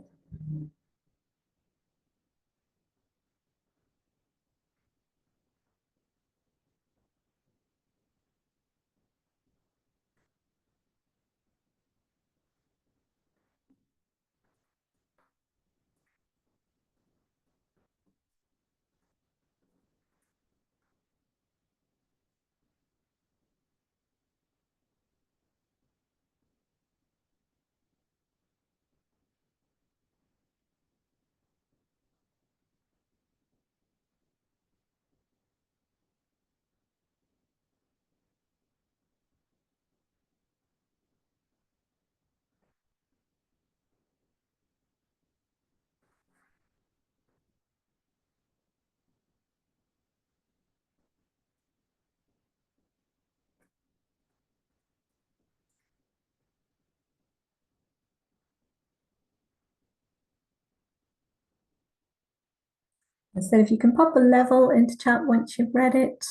So if you can pop a level into chat once you've read it,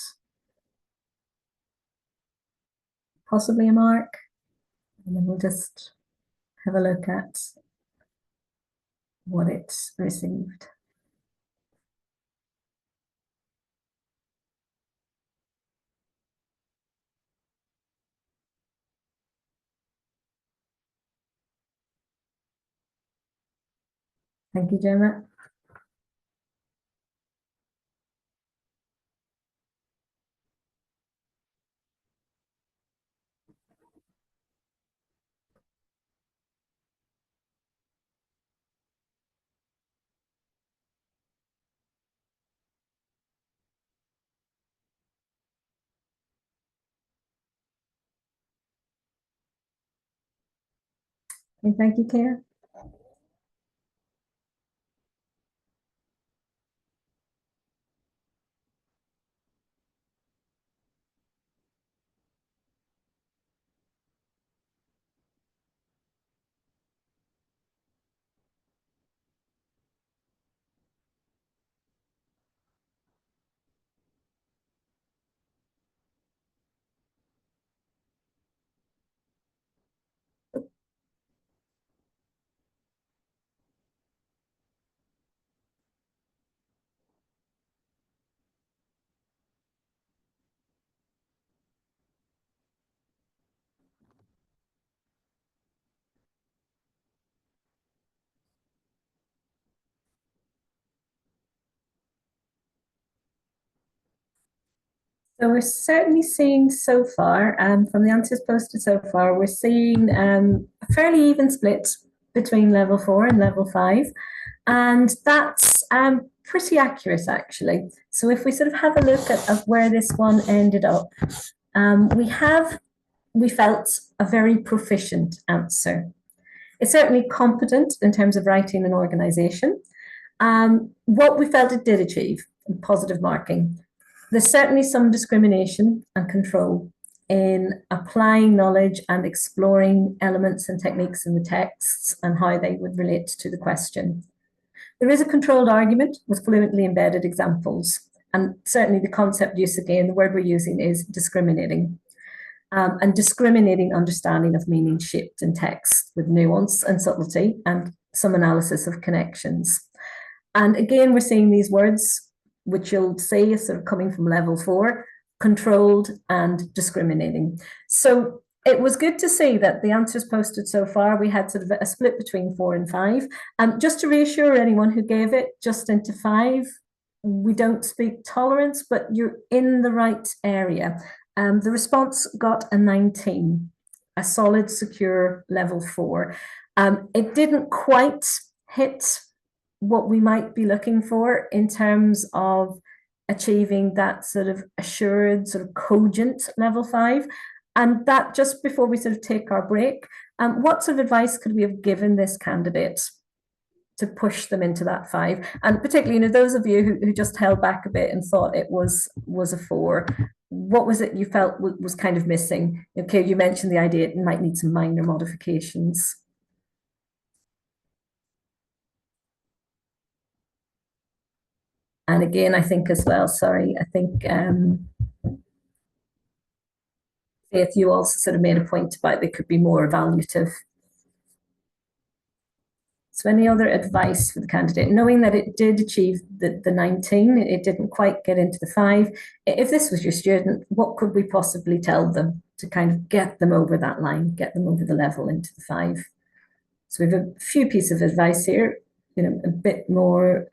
possibly a mark, and then we'll just have a look at what it's received. Thank you, Gemma. And thank you, Claire. So we're certainly seeing so far, from the answers posted so far, we're seeing a fairly even split between level 4 and level 5. And that's pretty accurate, actually. So if we sort of have a look at where this one ended up, we felt a very proficient answer. It's certainly competent in terms of writing and organization. What we felt it did achieve, positive marking. There's certainly some discrimination and control in applying knowledge and exploring elements and techniques in the texts and how they would relate to the question. There is a controlled argument with fluently embedded examples, and certainly the concept use, again, the word we're using is discriminating. And discriminating understanding of meaning shaped in text with nuance and subtlety and some analysis of connections. And again, we're seeing these words, which you'll see is sort of coming from level 4, controlled and discriminating. So it was good to see that the answers posted so far, we had sort of a split between 4 and 5. Just to reassure anyone who gave it just into 5, we don't speak tolerance, but you're in the right area. The response got a 19, a solid, secure level 4. It didn't quite hit what we might be looking for in terms of achieving that sort of assured, sort of cogent level 5. And that, just before we sort of take our break, what sort of advice could we have given this candidate to push them into that 5? And particularly, those of you who just held back a bit and thought it was a 4, what was it you felt was kind of missing? Okay, you mentioned the idea it might need some minor modifications. And again, I think as well, sorry, I think if you also sort of made a point about they could be more evaluative. So any other advice for the candidate, knowing that it did achieve the 19, it didn't quite get into the 5. If this was your student, what could we possibly tell them to kind of get them over that line, get them over the level into the 5? So we have a few pieces of advice here, a bit more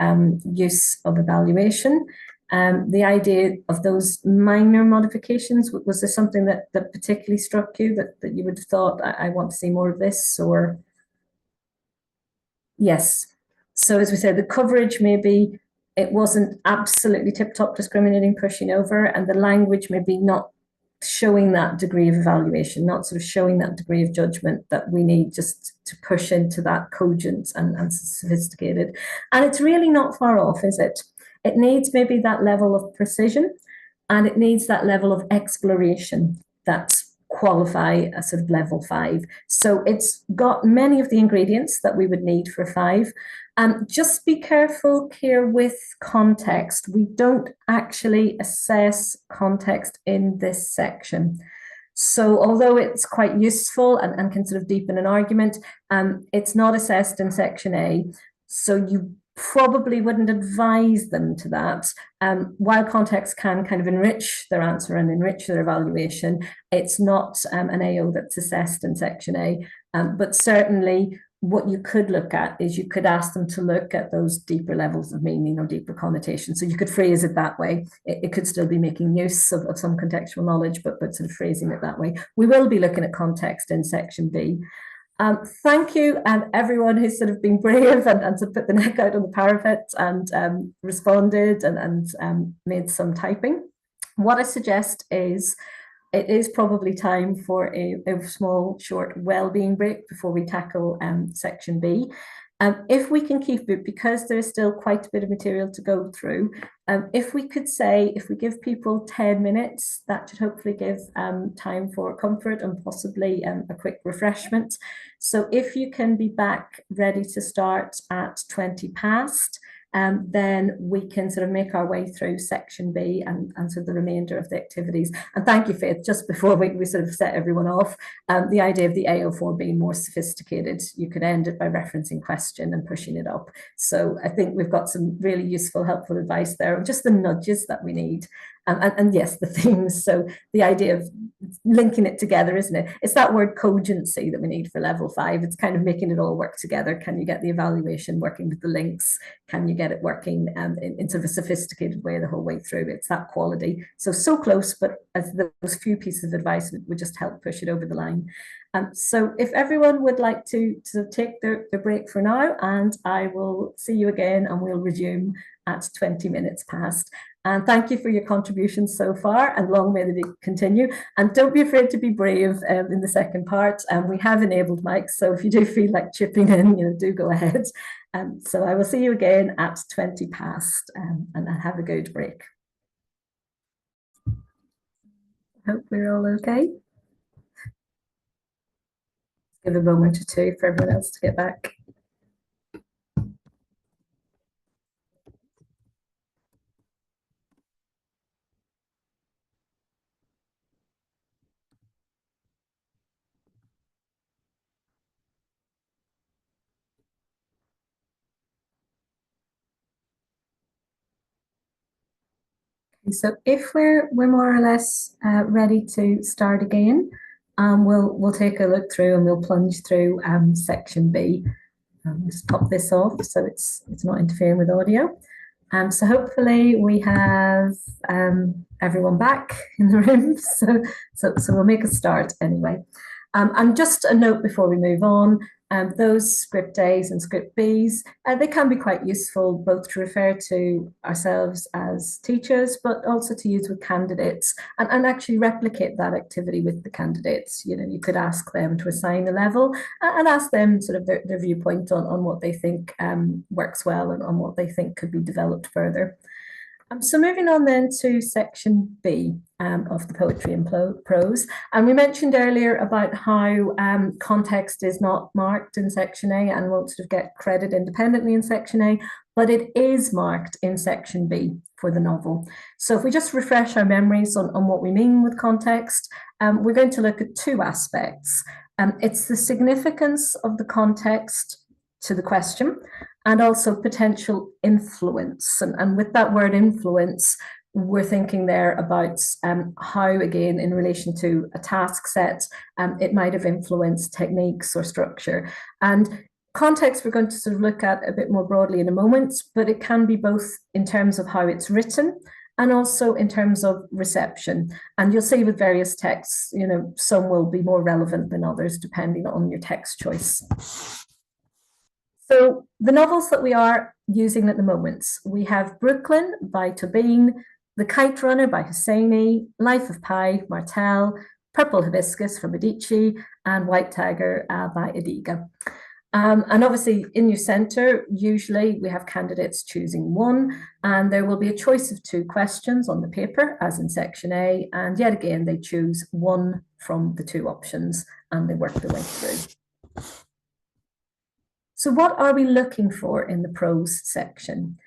use of evaluation. The idea of those minor modifications, was there something that particularly struck you that you would have thought, I want to see more of this, or? Yes. So as we said, the coverage, maybe it wasn't absolutely tip-top discriminating, pushing over, and the language maybe not showing that degree of evaluation, not sort of showing that degree of judgment that we need just to push into that cogent and sophisticated. And it's really not far off, is it? It needs maybe that level of precision, and it needs that level of exploration that qualify a sort of level 5. So it's got many of the ingredients that we would need for 5. Just be careful here with context. We don't actually assess context in this section. So although it's quite useful and can sort of deepen an argument, it's not assessed in section A. So you probably wouldn't advise them to that. While context can kind of enrich their answer and enrich their evaluation, it's not an AO that's assessed in section A. But certainly what you could look at is you could ask them to look at those deeper levels of meaning or deeper connotation. So you could phrase it that way. It could still be making use of some contextual knowledge, but sort of phrasing it that way. We will be looking at context in section B. Thank you, everyone who's sort of been brave and sort of put the neck out on the parapet and responded and made some typing. What I suggest is it is probably time for a small, short well-being break before we tackle section B. If we can keep it, because there is still quite a bit of material to go through, if we could say, if we give people 10 minutes, that should hopefully give time for comfort and possibly a quick refreshment. So if you can be back ready to start at 20 past, then we can sort of make our way through section B and sort of the remainder of the activities. And thank you, Faith. Just before we sort of set everyone off, the idea of the AO4 being more sophisticated, you could end it by referencing question and pushing it up. So I think we've got some really useful, helpful advice there, just the nudges that we need. And yes, the themes. So the idea of linking it together, isn't it? It's that word cogency that we need for level 5. It's kind of making it all work together. Can you get the evaluation working with the links? Can you get it working in sort of a sophisticated way the whole way through? It's that quality. So close, but as those few pieces of advice would just help push it over the line. So if everyone would like to take their break for now, and I will see you again and we'll resume at 20 minutes past. And thank you for your contributions so far, and long may they continue. And don't be afraid to be brave in the second part. We have enabled mics, so if you do feel like chipping in, do go ahead. So I will see you again at 20 past, and have a good break. Hope we're all okay. Give a moment or two for everyone else to get back. So if we're more or less ready to start again, we'll take a look through and we'll plunge through section B. Just pop this off so it's not interfering with audio. So hopefully we have everyone back in the room. So we'll make a start anyway. And just a note before we move on, those script A's and script B's, they can be quite useful both to refer to ourselves as teachers, but also to use with candidates and actually replicate that activity with the candidates. You know, you could ask them to assign a level and ask them sort of their viewpoint on what they think works well and on what they think could be developed further. So moving on then to section B of the poetry and prose. And we mentioned earlier about how context is not marked in section A and won't sort of get credit independently in section A, but it is marked in section B for the novel. So if we just refresh our memories on what we mean with context, we're going to look at two aspects. It's the significance of the context to the question, and also potential influence. And with that word influence, we're thinking there about how, again, in relation to a task set, it might have influenced techniques or structure. And context we're going to sort of look at a bit more broadly in a moment, but it can be both in terms of how it's written and also in terms of reception. And you'll see with various texts, you know, some will be more relevant than others depending on your text choice. So the novels that we are using at the moment, we have Brooklyn by Tobin, The Kite Runner by Hosseini, Life of Pi, Martel, Purple Hibiscus from Medici, and White Tiger by Ediga. And obviously in your centre, usually we have candidates choosing one, and there will be a choice of two questions on the paper, as in section A, and yet again, they choose one from the two options and they work their way through. So what are we looking for in the prose section?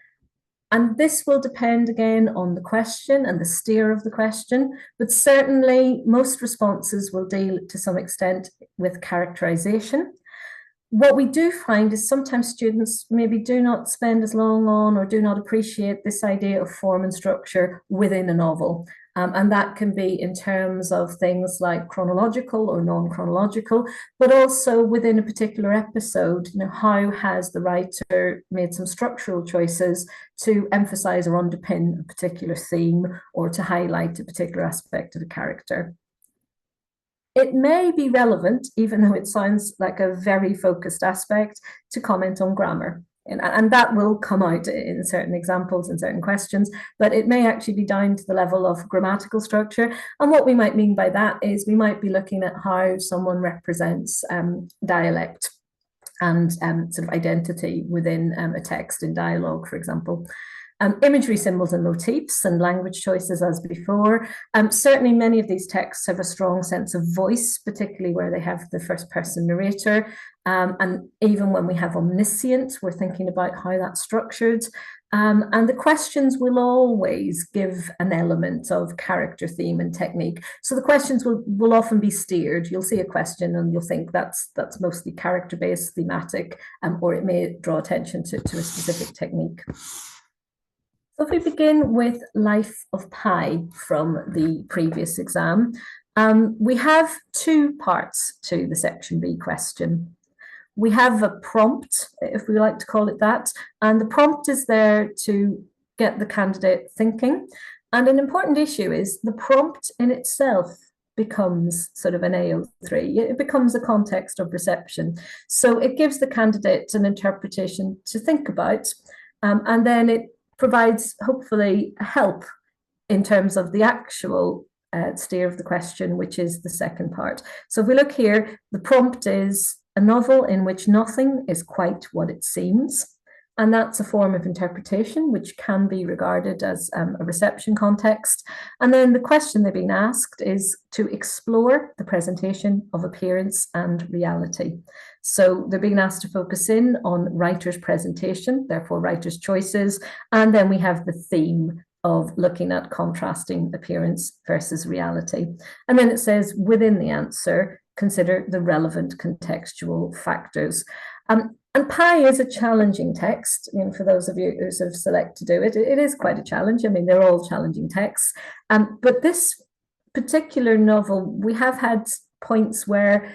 And this will depend again on the question and the steer of the question, but certainly most responses will deal to some extent with characterization. What we do find is sometimes students maybe do not spend as long on or do not appreciate this idea of form and structure within a novel. And that can be in terms of things like chronological or non-chronological, but also within a particular episode, you know, how has the writer made some structural choices to emphasize or underpin a particular theme or to highlight a particular aspect of the character. It may be relevant, even though it sounds like a very focused aspect, to comment on grammar. And that will come out in certain examples and certain questions, but it may actually be down to the level of grammatical structure. And what we might mean by that is we might be looking at how someone represents dialect and sort of identity within a text in dialogue, for example. Imagery, symbols and motifs and language choices as before. Certainly many of these texts have a strong sense of voice, particularly where they have the first person narrator. And even when we have omniscient, we're thinking about how that's structured. And the questions will always give an element of character, theme and technique. So the questions will often be steered. You'll see a question and you'll think that's mostly character-based, thematic, or it may draw attention to a specific technique. So if we begin with Life of Pi from the previous exam, we have two parts to the section B question. We have a prompt, if we like to call it that, and the prompt is there to get the candidate thinking. And an important issue is the prompt in itself becomes sort of an AO3. It becomes a context of reception. So it gives the candidate an interpretation to think about, and then it provides hopefully help in terms of the actual steer of the question, which is the second part. So if we look here, the prompt is a novel in which nothing is quite what it seems. And that's a form of interpretation which can be regarded as a reception context. And then the question they're being asked is to explore the presentation of appearance and reality. So they're being asked to focus in on writer's presentation, therefore writer's choices. And then we have the theme of looking at contrasting appearance versus reality. And then it says within the answer, consider the relevant contextual factors. And Pi is a challenging text. For those of you who sort of select to do it, it is quite a challenge. I mean, they're all challenging texts. But this particular novel, we have had points where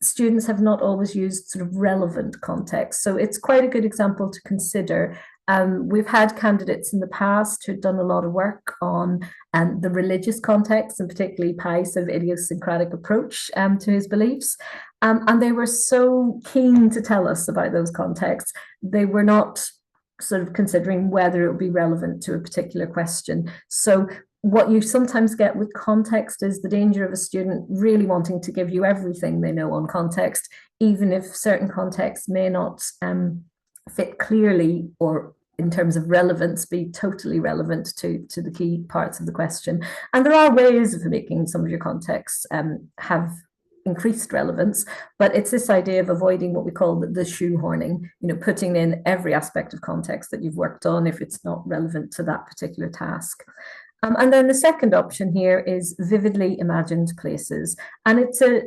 students have not always used sort of relevant context. So it's quite a good example to consider. We've had candidates in the past who've done a lot of work on the religious context, and particularly Pi's sort of idiosyncratic approach to his beliefs. And they were so keen to tell us about those contexts. They were not sort of considering whether it would be relevant to a particular question. So what you sometimes get with context is the danger of a student really wanting to give you everything they know on context, even if certain contexts may not fit clearly or in terms of relevance be totally relevant to the key parts of the question. And there are ways of making some of your contexts have increased relevance, but it's this idea of avoiding what we call the shoehorning, putting in every aspect of context that you've worked on if it's not relevant to that particular task. And then the second option here is vividly imagined places. And it's a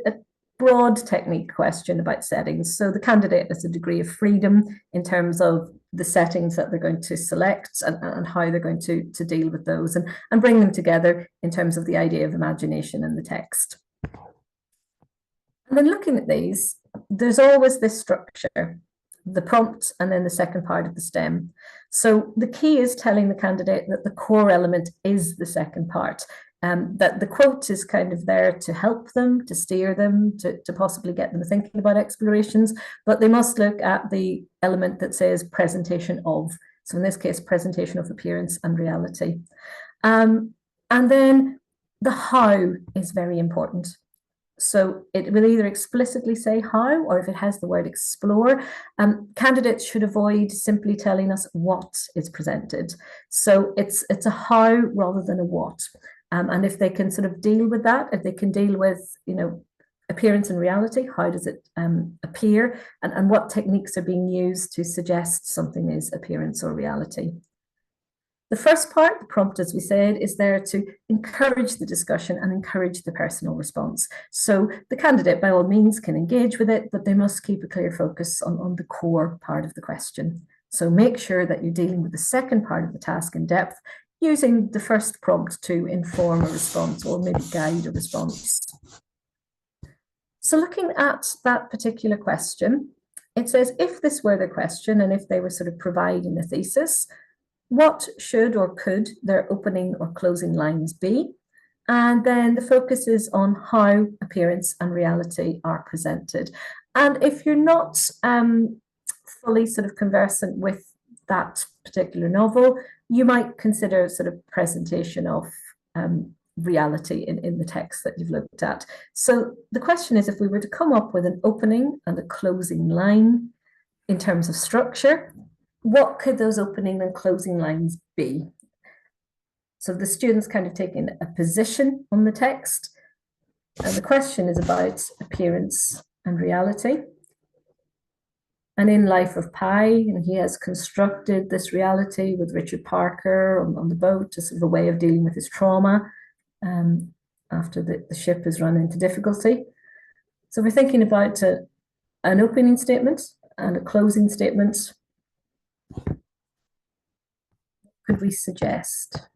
broad technique question about settings. So the candidate has a degree of freedom in terms of the settings that they're going to select and how they're going to deal with those and bring them together in terms of the idea of imagination in the text. And then looking at these, there's always this structure, the prompt and then the second part of the stem. So the key is telling the candidate that the core element is the second part, that the quote is kind of there to help them, to steer them, to possibly get them thinking about explorations, but they must look at the element that says presentation of. So in this case, presentation of appearance and reality. And then the how is very important. So it will either explicitly say how, or if it has the word explore, candidates should avoid simply telling us what is presented. So it's a how rather than a what. And if they can sort of deal with that, if they can deal with, appearance and reality, how does it appear, and what techniques are being used to suggest something is appearance or reality. The first part, the prompt, as we said, is there to encourage the discussion and encourage the personal response. So the candidate, by all means, can engage with it, but they must keep a clear focus on the core part of the question. So make sure that you're dealing with the second part of the task in depth, using the first prompt to inform a response or maybe guide a response. So looking at that particular question, it says, if this were the question and if they were sort of providing a thesis, what should or could their opening or closing lines be? And then the focus is on how appearance and reality are presented. And if you're not fully sort of conversant with that particular novel, you might consider sort of presentation of reality in the text that you've looked at. So the question is, if we were to come up with an opening and a closing line in terms of structure, what could those opening and closing lines be? So the student's kind of taking a position on the text, and the question is about appearance and reality. And in Life of Pi, and he has constructed this reality with Richard Parker on the boat as sort of a way of dealing with his trauma after the ship has run into difficulty. So we're thinking about an opening statement and a closing statement. Could we suggest?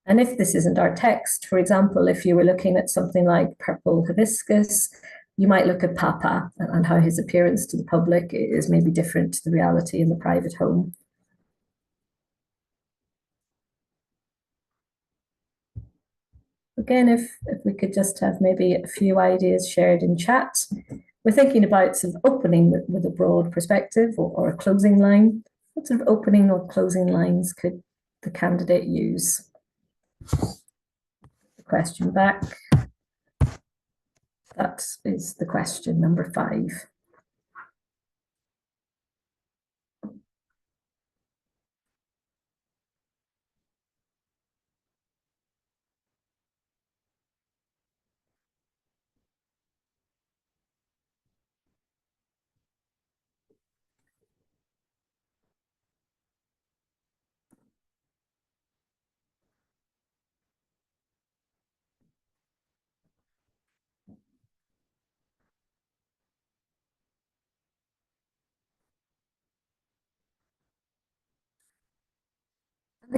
And if this isn't our text, for example, if you were looking at something like Purple Hibiscus, you might look at Papa and how his appearance to the public is maybe different to the reality in the private home. Again, if we could just have maybe a few ideas shared in chat. We're thinking about sort of opening with a broad perspective or a closing line. What sort of opening or closing lines could the candidate use? The question back. That is the question, number 5.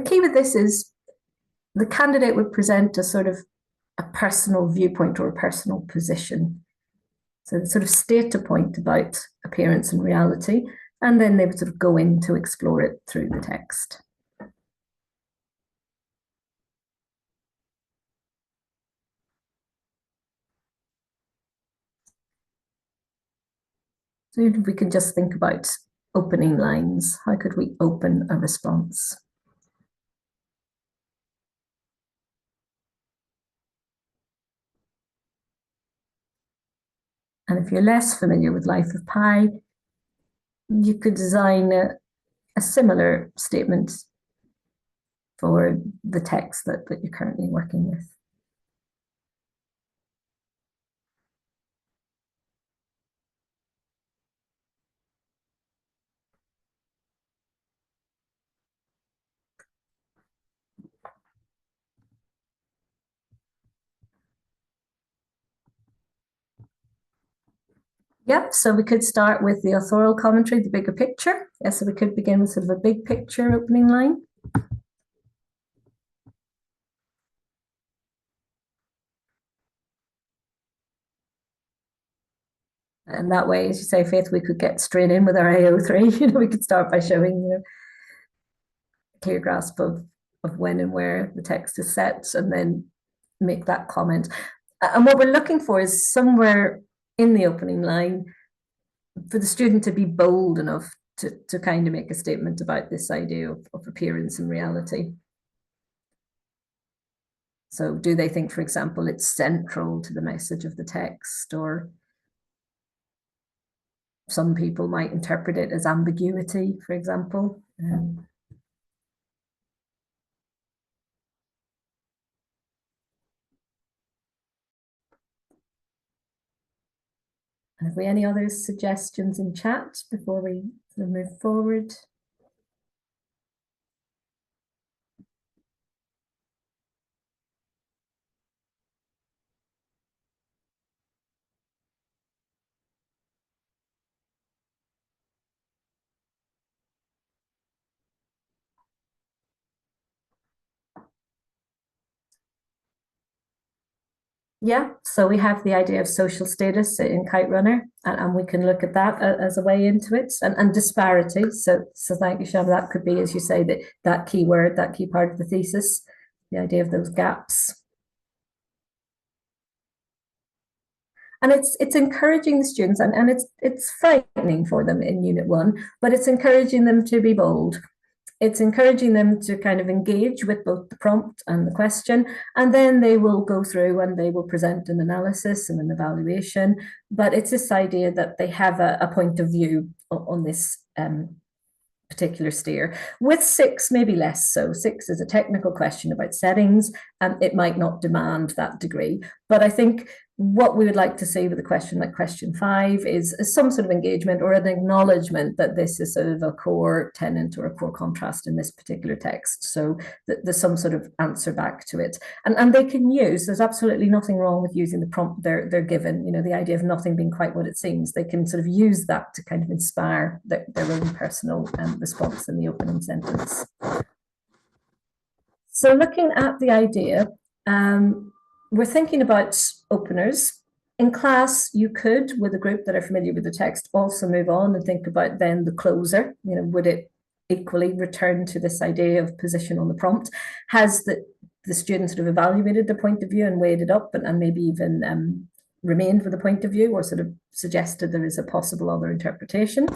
key with this is the candidate would present a sort of a personal viewpoint or a personal position. So sort of state a point about appearance and reality, and then they would sort of go in to explore it through the text. So we can just think about opening lines. How could we open a response? And if you're less familiar with Life of Pi, you could design a similar statement for the text that you're currently working with. Yep, so we could start with the authorial commentary, the bigger picture. Yeah, so we could begin with sort of a big picture opening line. And that way, as you say, Faith, we could get straight in with our AO3. We could start by showing a clear grasp of when and where the text is set, and then make that comment. And what we're looking for is somewhere in the opening line for the student to be bold enough to kind of make a statement about this idea of appearance and reality. So do they think, for example, it's central to the message of the text, or some people might interpret it as ambiguity, for example. Have we any other suggestions in chat before we sort of move forward? Yeah, so we have the idea of social status in Kite Runner, and we can look at that as a way into it, and disparity. So thank you, Shab. That could be, as you say, that key word, that key part of the thesis, the idea of those gaps. And it's encouraging the students, and it's frightening for them in Unit 1, but it's encouraging them to be bold. It's encouraging them to kind of engage with both the prompt and the question, and then they will go through and they will present an analysis and an evaluation. But it's this idea that they have a point of view on this particular steer. With 6, maybe less so. 6 is a technical question about settings, and it might not demand that degree. But I think what we would like to see with a question like question 5 is some sort of engagement or an acknowledgement that this is sort of a core tenant or a core contrast in this particular text. So there's some sort of answer back to it. And they can use, there's absolutely nothing wrong with using the prompt they're given, the idea of nothing being quite what it seems. They can sort of use that to kind of inspire their own personal response in the opening sentence. So looking at the idea, we're thinking about openers. In class, you could, with a group that are familiar with the text, also move on and think about then the closer. Would it equally return to this idea of position on the prompt? Has the student sort of evaluated the point of view and weighed it up, and maybe even remained with a point of view, or sort of suggested there is a possible other interpretation?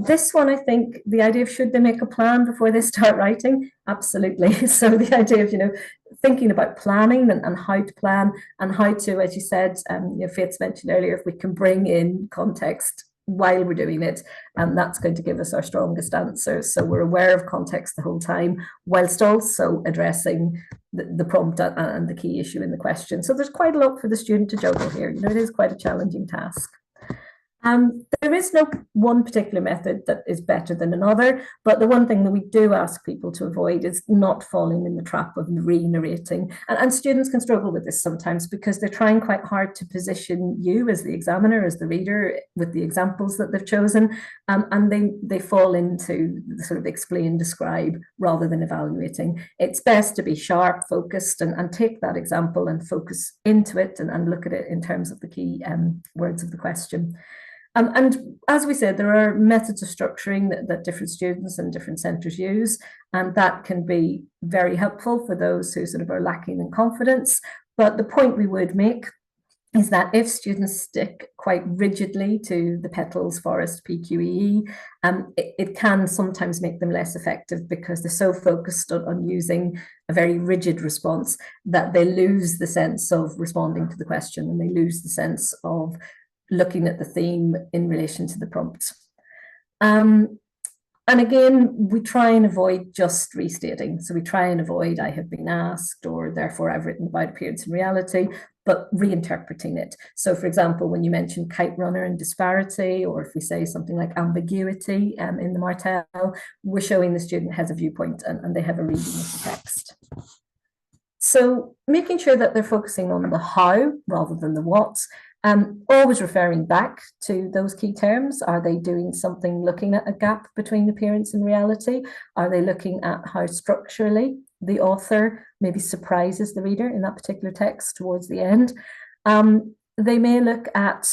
This one, I think, the idea of should they make a plan before they start writing? Absolutely. So the idea of, thinking about planning and how to plan, and how to, as you said, Faith's mentioned earlier, if we can bring in context while we're doing it, that's going to give us our strongest answer. So we're aware of context the whole time, whilst also addressing the prompt and the key issue in the question. So there's quite a lot for the student to juggle here. It is quite a challenging task. There is no one particular method that is better than another, but the one thing that we do ask people to avoid is not falling in the trap of re-narrating. And students can struggle with this sometimes because they're trying quite hard to position you as the examiner, as the reader, with the examples that they've chosen, and they fall into the sort of explain, describe, rather than evaluating. It's best to be sharp, focused, and take that example and focus into it and look at it in terms of the key words of the question. And as we said, there are methods of structuring that different students and different centres use, and that can be very helpful for those who sort of are lacking in confidence. But the point we would make is that if students stick quite rigidly to the petals, forest, PQEE, it can sometimes make them less effective because they're so focused on using a very rigid response that they lose the sense of responding to the question, and they lose the sense of looking at the theme in relation to the prompt. And again, we try and avoid just restating. So we try and avoid I have been asked or therefore I've written about appearance in reality, but reinterpreting it. So for example, when you mention kite runner and disparity, or if we say something like ambiguity in the Martel, we're showing the student has a viewpoint and they have a reading of the text. So making sure that they're focusing on the how rather than the what. Always referring back to those key terms. Are they doing something looking at a gap between appearance and reality? Are they looking at how structurally the author maybe surprises the reader in that particular text towards the end? They may look at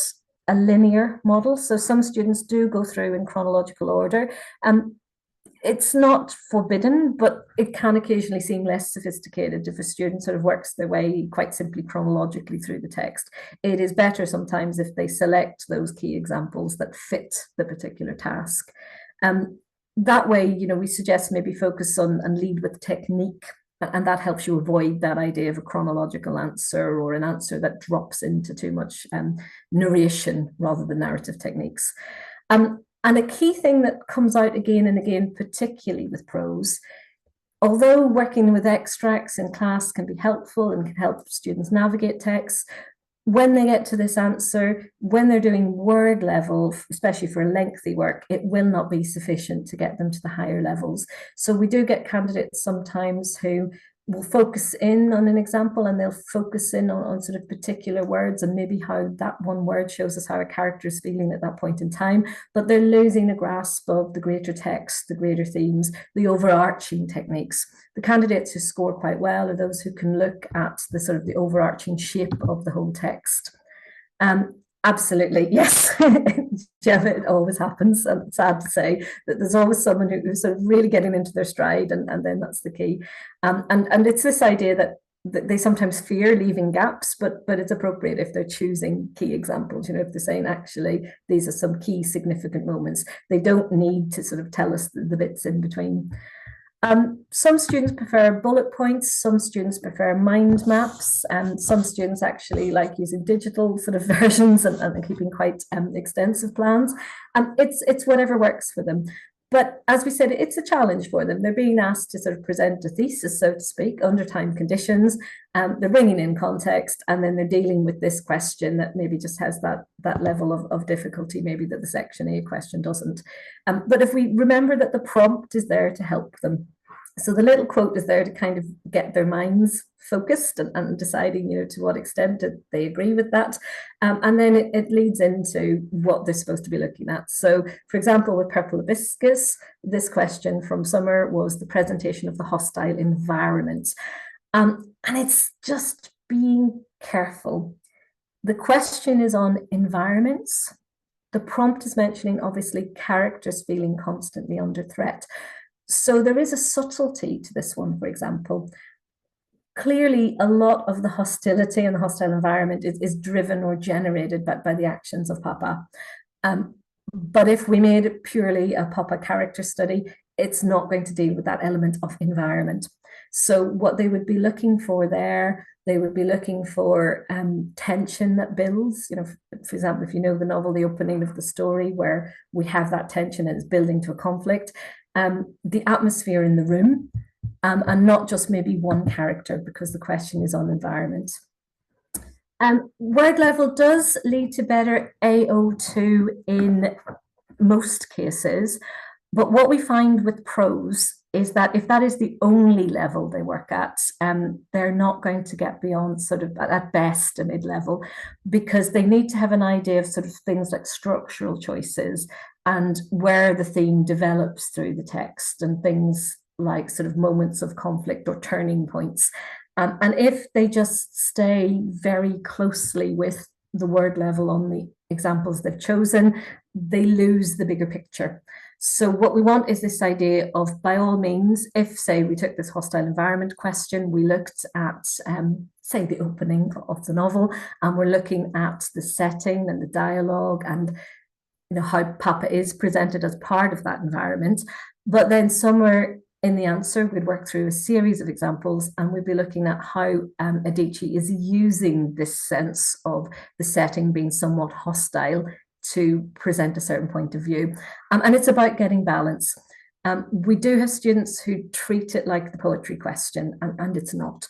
a linear model. So some students do go through in chronological order. It's not forbidden, but it can occasionally seem less sophisticated if a student sort of works their way quite simply chronologically through the text. It is better sometimes if they select those key examples that fit the particular task. That way, we suggest maybe focus on and lead with technique, and that helps you avoid that idea of a chronological answer or an answer that drops into too much narration rather than narrative techniques. And a key thing that comes out again and again, particularly with prose, although working with extracts in class can be helpful and can help students navigate texts, when they get to this answer, when they're doing word level, especially for lengthy work, it will not be sufficient to get them to the higher levels. So we do get candidates sometimes who will focus in on an example and they'll focus in on sort of particular words and maybe how that one word shows us how a character is feeling at that point in time, but they're losing a grasp of the greater text, the greater themes, the overarching techniques. The candidates who score quite well are those who can look at the sort of the overarching shape of the whole text. Absolutely, yes. Gemma, it always happens. And it's sad to say that there's always someone who's sort of really getting into their stride, and then that's the key. And it's this idea that they sometimes fear leaving gaps, but it's appropriate if they're choosing key examples. If they're saying, actually, these are some key significant moments. They don't need to sort of tell us the bits in between. Some students prefer bullet points, some students prefer mind maps, and some students actually like using digital sort of versions and keeping quite extensive plans. It's whatever works for them. But as we said, it's a challenge for them. They're being asked to sort of present a thesis, so to speak, under time conditions. They're bringing in context, and then they're dealing with this question that maybe just has that level of difficulty, maybe that the Section A question doesn't. But if we remember that the prompt is there to help them, so the little quote is there to kind of get their minds focused and deciding, to what extent they agree with that. And then it leads into what they're supposed to be looking at. So, for example, with Purple Hibiscus, this question from Summer was the presentation of the hostile environment. And it's just being careful. The question is on environments. The prompt is mentioning, obviously, characters feeling constantly under threat. So there is a subtlety to this one, for example. Clearly, a lot of the hostility and the hostile environment is driven or generated by the actions of Papa. But if we made it purely a Papa character study, it's not going to deal with that element of environment. So what they would be looking for there, they would be looking for tension that builds. For example, if you know the novel, the opening of the story where we have that tension and it's building to a conflict, the atmosphere in the room, and not just maybe one character, because the question is on environment. Word level does lead to better AO2 in most cases, but what we find with prose is that if that is the only level they work at, they're not going to get beyond sort of at best a mid-level, because they need to have an idea of sort of things like structural choices and where the theme develops through the text, and things like sort of moments of conflict or turning points. And if they just stay very closely with the word level on the examples they've chosen, they lose the bigger picture. So what we want is this idea of, by all means, if, say, we took this hostile environment question, we looked at, say, the opening of the novel, and we're looking at the setting and the dialogue and how Papa is presented as part of that environment. But then somewhere in the answer, we'd work through a series of examples, and we'd be looking at how Adichie is using this sense of the setting being somewhat hostile to present a certain point of view. And it's about getting balance. We do have students who treat it like the poetry question, and it's not.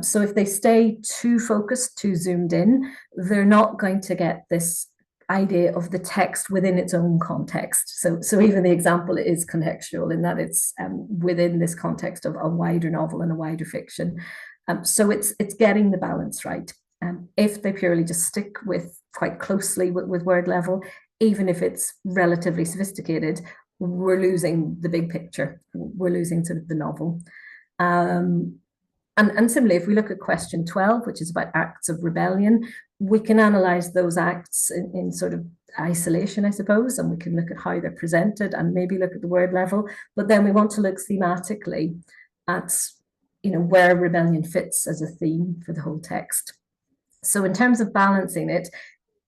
So if they stay too focused, too zoomed in, they're not going to get this idea of the text within its own context. So even the example is contextual in that it's within this context of a wider novel and a wider fiction. So it's getting the balance right. If they purely just stick with quite closely with word level, even if it's relatively sophisticated, we're losing the big picture. We're losing sort of the novel. And similarly, if we look at question 12, which is about acts of rebellion, we can analyze those acts in sort of isolation, I suppose, and we can look at how they're presented and maybe look at the word level. But then we want to look thematically at where rebellion fits as a theme for the whole text. So in terms of balancing it,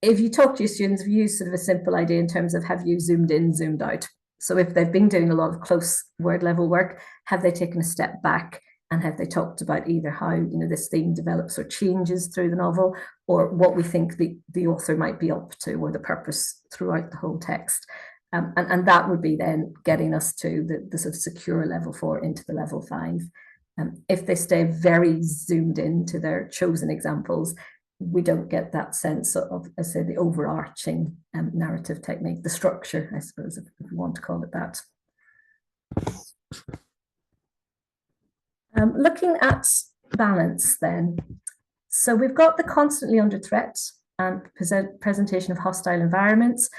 if you talk to your students, we use sort of a simple idea in terms of, have you zoomed in, zoomed out? So if they've been doing a lot of close word level work, have they taken a step back? And have they talked about either how this theme develops or changes through the novel, or what we think the author might be up to, or the purpose throughout the whole text? And that would be then getting us to the sort of secure level 4 into the level 5. If they stay very zoomed into their chosen examples, we don't get that sense of, I say, the overarching narrative technique, the structure, I suppose, if we want to call it that. Looking at balance then. So we've got the constantly under threat and presentation of hostile environments.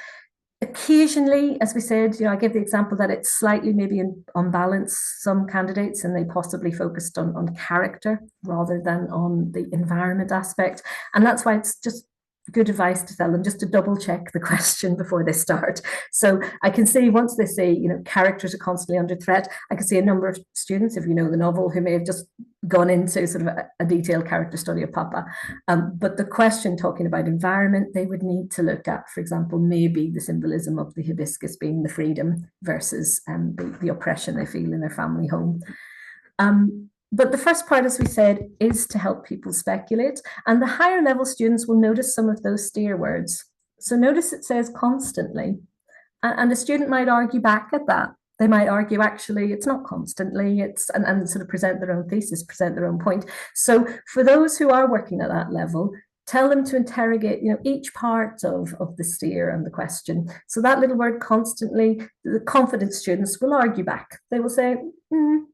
Occasionally, as we said, I give the example that it's slightly maybe on balance, some candidates, and they possibly focused on character rather than on the environment aspect. And that's why it's just good advice to tell them just to double check the question before they start. So I can see once they say, characters are constantly under threat, I can see a number of students, if you know the novel, who may have just gone into sort of a detailed character study of Papa. But the question talking about environment, they would need to look at, for example, maybe the symbolism of the hibiscus being the freedom versus the oppression they feel in their family home. But the first part, as we said, is to help people speculate. And the higher level students will notice some of those steer words. So notice it says constantly. And the student might argue back at that. They might argue, actually, it's not constantly, and sort of present their own thesis, present their own point. So for those who are working at that level, tell them to interrogate, each part of the steer and the question. So that little word constantly, the confident students will argue back. They will say,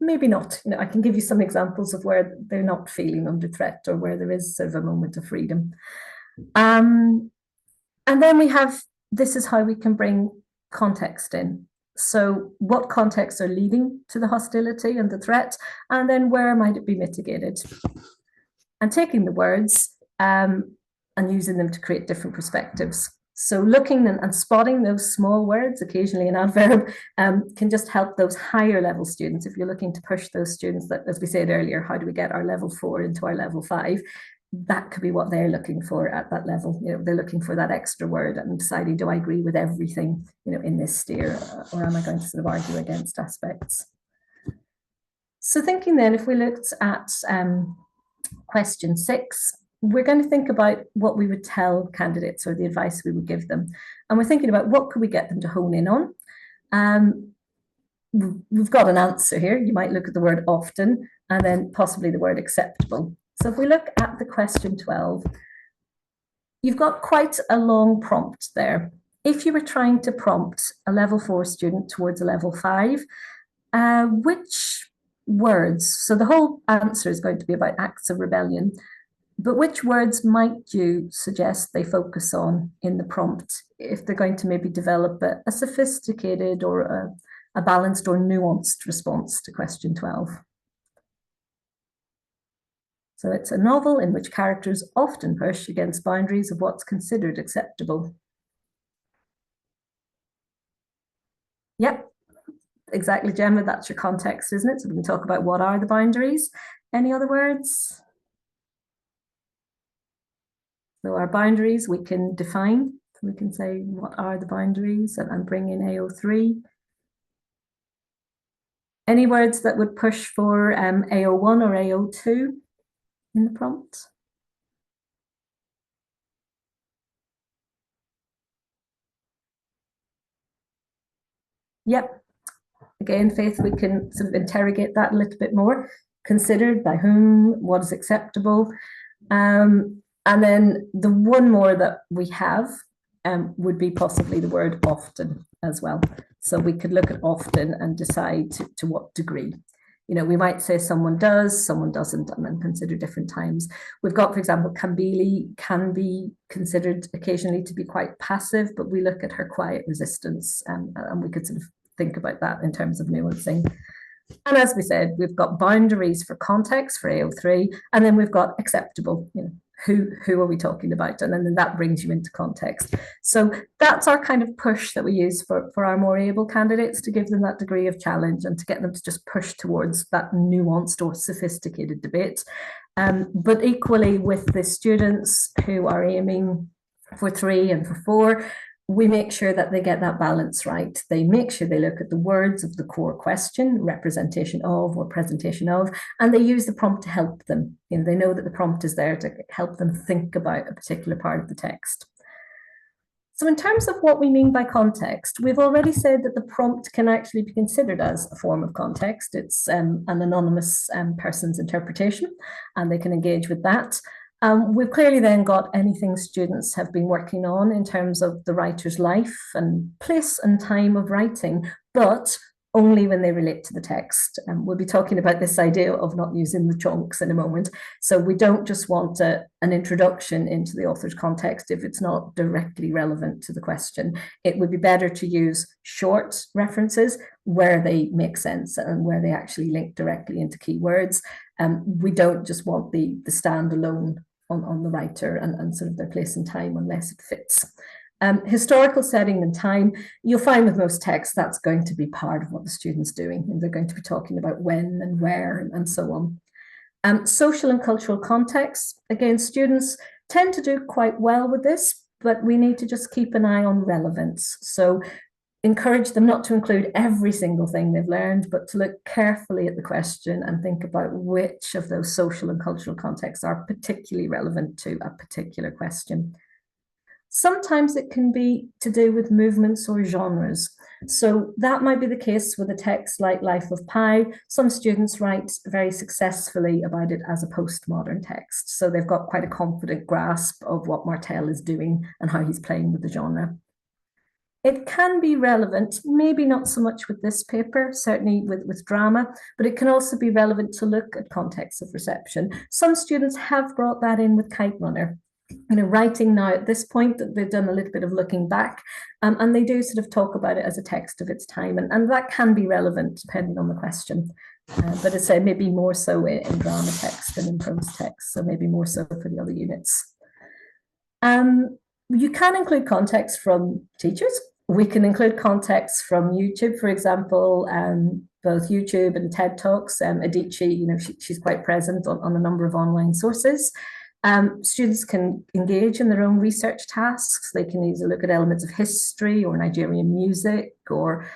maybe not. I can give you some examples of where they're not feeling under threat or where there is sort of a moment of freedom. And then we have, this is how we can bring context in. So what contexts are leading to the hostility and the threat, and then where might it be mitigated? And taking the words and using them to create different perspectives. So looking and spotting those small words, occasionally an adverb, can just help those higher level students. If you're looking to push those students that, as we said earlier, how do we get our level 4 into our level 5? That could be what they're looking for at that level. They're looking for that extra word and deciding, do I agree with everything, in this steer, or am I going to sort of argue against aspects? So thinking then, if we looked at question 6, we're going to think about what we would tell candidates or the advice we would give them. And we're thinking about what could we get them to hone in on. We've got an answer here. You might look at the word often and then possibly the word acceptable. So if we look at the question 12, you've got quite a long prompt there. If you were trying to prompt a level 4 student towards a level 5, which words, so the whole answer is going to be about acts of rebellion, but which words might you suggest they focus on in the prompt if they're going to maybe develop a sophisticated or a balanced or nuanced response to question 12? So it's a novel in which characters often push against boundaries of what's considered acceptable. Yep, exactly, Gemma, that's your context, isn't it? So we can talk about what are the boundaries. Any other words? So our boundaries we can define. We can say what are the boundaries and bring in AO3. Any words that would push for AO1 or AO2 in the prompt? Yep. Again, Faith, we can sort of interrogate that a little bit more. Considered by whom, what is acceptable. And then the one more that we have would be possibly the word often as well. So we could look at often and decide to what degree. You know, we might say someone does, someone doesn't, and then consider different times. We've got, for example, Kambili can be considered occasionally to be quite passive, but we look at her quiet resistance and we could sort of think about that in terms of nuancing. And as we said, we've got boundaries for context for AO3, and then we've got acceptable, you know, who are we talking about? And then that brings you into context. So that's our kind of push that we use for our more able candidates to give them that degree of challenge and to get them to just push towards that nuanced or sophisticated debate. But equally with the students who are aiming for 3 and for 4, we make sure that they get that balance right. They make sure they look at the words of the core question, representation of or presentation of, and they use the prompt to help them. You know, they know that the prompt is there to help them think about a particular part of the text. So in terms of what we mean by context, we've already said that the prompt can actually be considered as a form of context. It's an anonymous person's interpretation, and they can engage with that. We've clearly then got anything students have been working on in terms of the writer's life and place and time of writing, but only when they relate to the text. We'll be talking about this idea of not using the chunks in a moment. So we don't just want an introduction into the author's context if it's not directly relevant to the question. It would be better to use short references where they make sense and where they actually link directly into keywords. We don't just want the standalone on the writer and sort of their place and time unless it fits. Historical setting and time, you'll find with most texts that's going to be part of what the student's doing, and they're going to be talking about when and where and so on. Social and cultural context, again, students tend to do quite well with this, but we need to just keep an eye on relevance. So encourage them not to include every single thing they've learned, but to look carefully at the question and think about which of those social and cultural contexts are particularly relevant to a particular question. Sometimes it can be to do with movements or genres. So that might be the case with a text like Life of Pi. Some students write very successfully about it as a postmodern text. So they've got quite a confident grasp of what Martel is doing and how he's playing with the genre. It can be relevant, maybe not so much with this paper, certainly with drama, but it can also be relevant to look at context of reception. Some students have brought that in with Kite Runner. You know, writing now at this point that they've done a little bit of looking back, and they do sort of talk about it as a text of its time, and that can be relevant depending on the question. But it's maybe more so in drama text than in prose text, so maybe more so for the other units. You can include context from teachers. We can include context from YouTube, for example, both YouTube and TED Talks. Adichie, you know, she's quite present on a number of online sources. Students can engage in their own research tasks. They can either look at elements of history or Nigerian music, or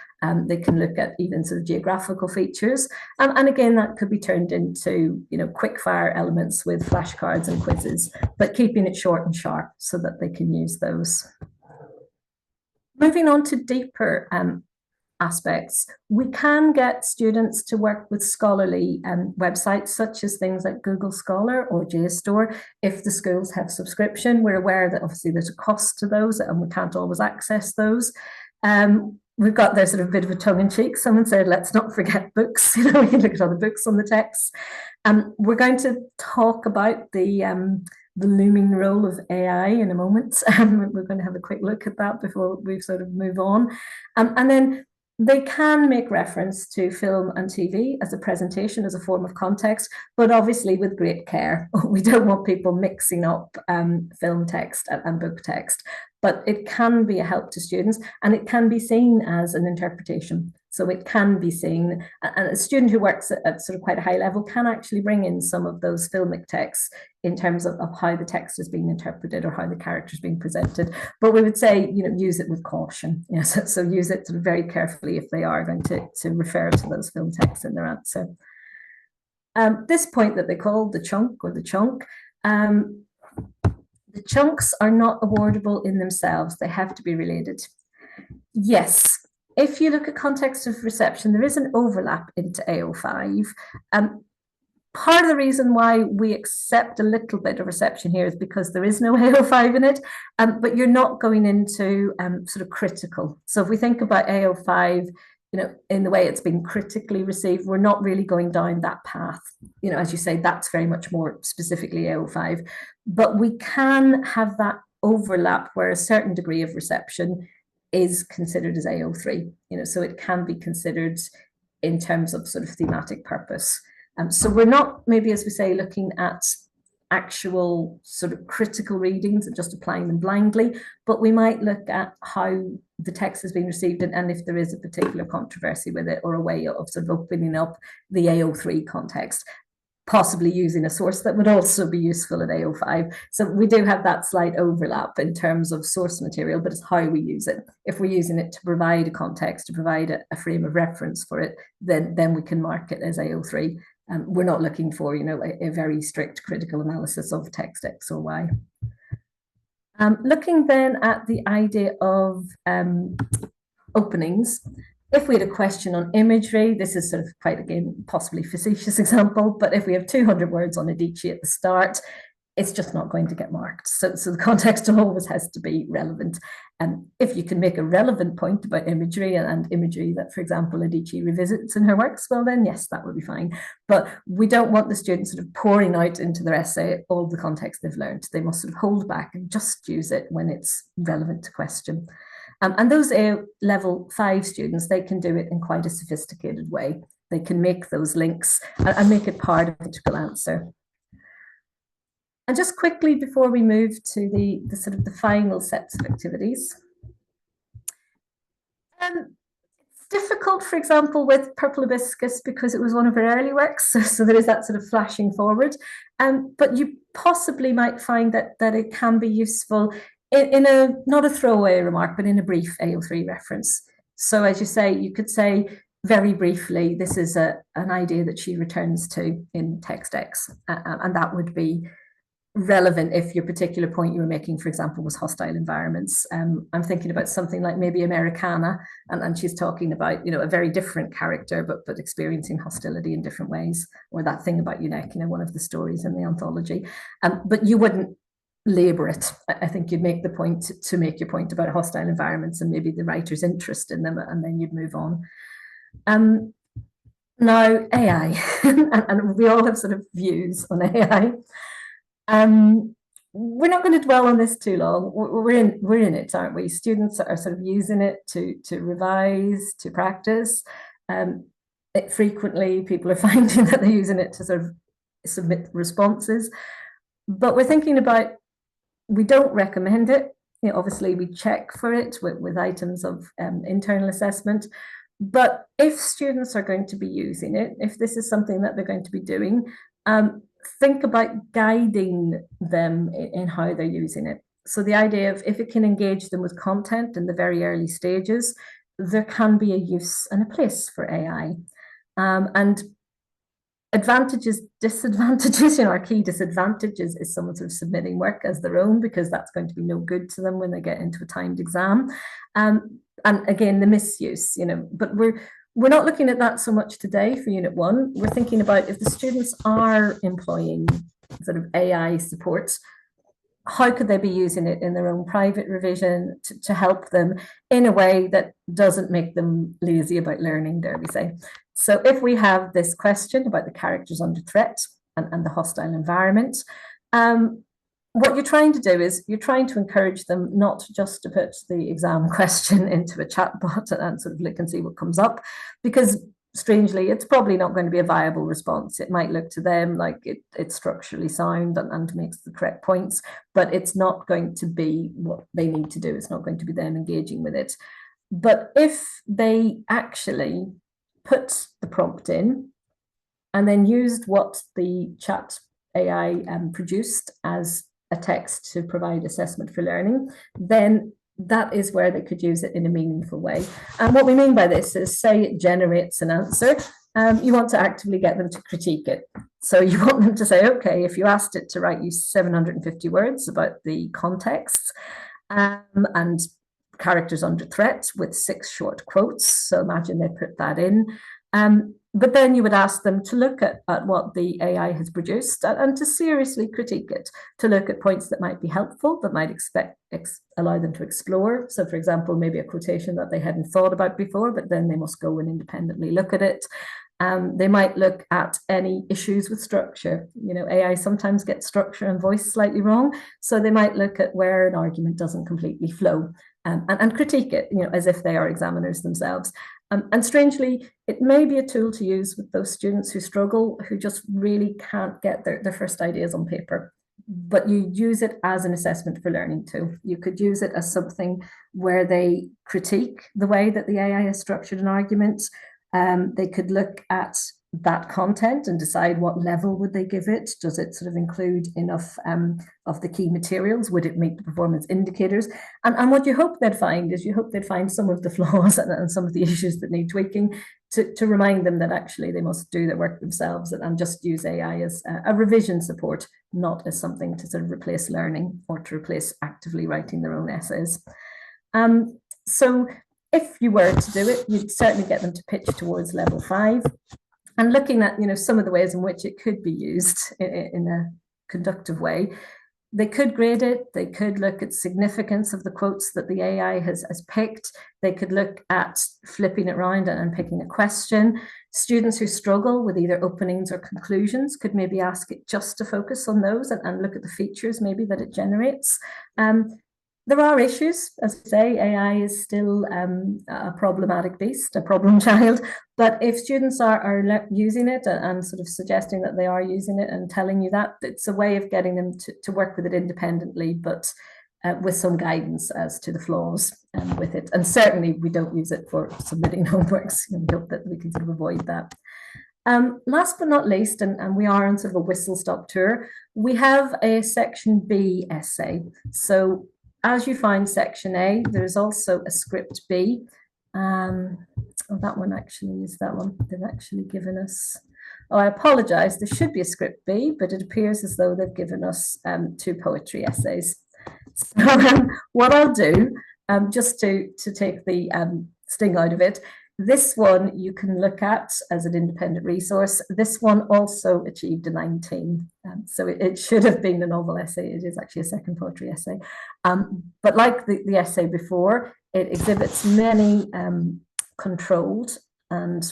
they can look at even sort of geographical features. And again, that could be turned into, you know, quick fire elements with flashcards and quizzes, but keeping it short and sharp so that they can use those. Moving on to deeper aspects. We can get students to work with scholarly websites, such as things like Google Scholar or JSTOR. If the schools have subscription, we're aware that obviously there's a cost to those and we can't always access those. We've got their sort of bit of a tongue-in-cheek. Someone said, let's not forget books. You know, we can look at other books on the text. We're going to talk about the looming role of AI in a moment. We're going to have a quick look at that before we sort of move on. And then they can make reference to film and TV as a presentation, as a form of context, but obviously with great care. We don't want people mixing up film text and book text, but it can be a help to students and it can be seen as an interpretation. So it can be seen, and a student who works at sort of quite a high level can actually bring in some of those filmic texts in terms of how the text is being interpreted or how the character is being presented. But we would say, you know, use it with caution. You know, so use it sort of very carefully if they are going to refer to those film texts in their answer. This point that they call the chunk or the chunk, the chunks are not awardable in themselves. They have to be related. Yes. If you look at context of reception, there is an overlap into AO5. Part of the reason why we accept a little bit of reception here is because there is no AO5 in it, but you're not going into sort of critical. So if we think about AO5, you know, in the way it's been critically received, we're not really going down that path. You know, as you say, that's very much more specifically AO5, but we can have that overlap where a certain degree of reception is considered as AO3, you know, so it can be considered in terms of sort of thematic purpose. So we're not maybe, as we say, looking at actual sort of critical readings and just applying them blindly, but we might look at how the text has been received and if there is a particular controversy with it or a way of sort of opening up the AO3 context, possibly using a source that would also be useful at AO5. So we do have that slight overlap in terms of source material, but it's how we use it. If we're using it to provide a context, to provide a frame of reference for it, then we can mark it as AO3. We're not looking for, you know, a very strict critical analysis of text X or Y. Looking then at the idea of openings, if we had a question on imagery, this is sort of quite, again, possibly facetious example, but if we have 200 words on Adichie at the start, it's just not going to get marked. So the context always has to be relevant. And if you can make a relevant point about imagery and imagery that, for example, Adichie revisits in her works, well then, yes, that would be fine. But we don't want the students sort of pouring out into their essay all the context they've learned. They must sort of hold back and just use it when it's relevant to question. And those level 5 students, they can do it in quite a sophisticated way. They can make those links and make it part of the critical answer. And just quickly before we move to the sort of the final sets of activities. It's difficult, for example, with Purple Hibiscus because it was one of her early works, so there is that sort of flashing forward. But you possibly might find that it can be useful in a, not a throwaway remark, but in a brief AO3 reference. So as you say, you could say very briefly, this is an idea that she returns to in text X, and that would be relevant if your particular point you were making, for example, was hostile environments. I'm thinking about something like maybe Americana, and she's talking about, you know, a very different character, but experiencing hostility in different ways, or that thing about Unek, you know, one of the stories in the anthology. But you wouldn't labor it. I think you'd make the point to make your point about hostile environments and maybe the writer's interest in them, and then you'd move on. Now, AI, and we all have sort of views on AI. We're not going to dwell on this too long. We're in it, aren't we? Students are sort of using it to revise, to practice. Frequently, people are finding that they're using it to sort of submit responses. But we're thinking about, we don't recommend it. You know, obviously, we check for it with items of internal assessment. But if students are going to be using it, if this is something that they're going to be doing, think about guiding them in how they're using it. So the idea of if it can engage them with content in the very early stages, there can be a use and a place for AI. And Advantages, disadvantages, our key disadvantages is someone sort of submitting work as their own, because that's going to be no good to them when they get into a timed exam. And again, the misuse, but we're not looking at that so much today for Unit 1. We're thinking about if the students are employing sort of AI support, how could they be using it in their own private revision to help them in a way that doesn't make them lazy about learning, dare we say. So if we have this question about the characters under threat and the hostile environment, what you're trying to do is you're trying to encourage them not just to put the exam question into a chatbot and sort of look and see what comes up, because strangely, it's probably not going to be a viable response. It might look to them like it's structurally sound and makes the correct points, but it's not going to be what they need to do. It's not going to be them engaging with it. But if they actually put the prompt in and then used what the chat AI produced as a text to provide assessment for learning, then that is where they could use it in a meaningful way. And what we mean by this is, say it generates an answer, you want to actively get them to critique it. So you want them to say, okay, if you asked it to write you 750 words about the context and characters under threat with 6 short quotes, so imagine they put that in, but then you would ask them to look at what the AI has produced and to seriously critique it, to look at points that might be helpful, that might allow them to explore. So, for example, maybe a quotation that they hadn't thought about before, but then they must go and independently look at it. They might look at any issues with structure. AI sometimes gets structure and voice slightly wrong, so they might look at where an argument doesn't completely flow and critique it, as if they are examiners themselves. And strangely, it may be a tool to use with those students who struggle, who just really can't get their first ideas on paper. But you use it as an assessment for learning too. You could use it as something where they critique the way that the AI has structured an argument. They could look at that content and decide what level would they give it. Does it sort of include enough of the key materials? Would it meet the performance indicators? And what you hope they'd find is some of the flaws and some of the issues that need tweaking to remind them that actually they must do their work themselves and just use AI as a revision support, not as something to sort of replace learning or to replace actively writing their own essays. So if you were to do it, you'd certainly get them to pitch towards level 5. And looking at, some of the ways in which it could be used in a conductive way, they could grade it. They could look at significance of the quotes that the AI has picked. They could look at flipping it around and picking a question. Students who struggle with either openings or conclusions could maybe ask it just to focus on those and look at the features maybe that it generates. There are issues, as I say, AI is still a problematic beast, a problem child, but if students are using it and sort of suggesting that they are using it and telling you that, it's a way of getting them to work with it independently, but with some guidance as to the flaws with it. And certainly we don't use it for submitting homeworks. We hope that we can sort of avoid that. Last but not least, and we are on sort of a whistle-stop tour, we have a section B essay. So as you find section A, there's also a script B. That one actually is that one. They've actually given us, I apologize, there should be a script B, but it appears as though they've given us 2 poetry essays. So what I'll do, just to take the sting out of it, this one you can look at as an independent resource. This one also achieved a 19. So it should have been a novel essay. It is actually a second poetry essay. But like the essay before, it exhibits many controlled and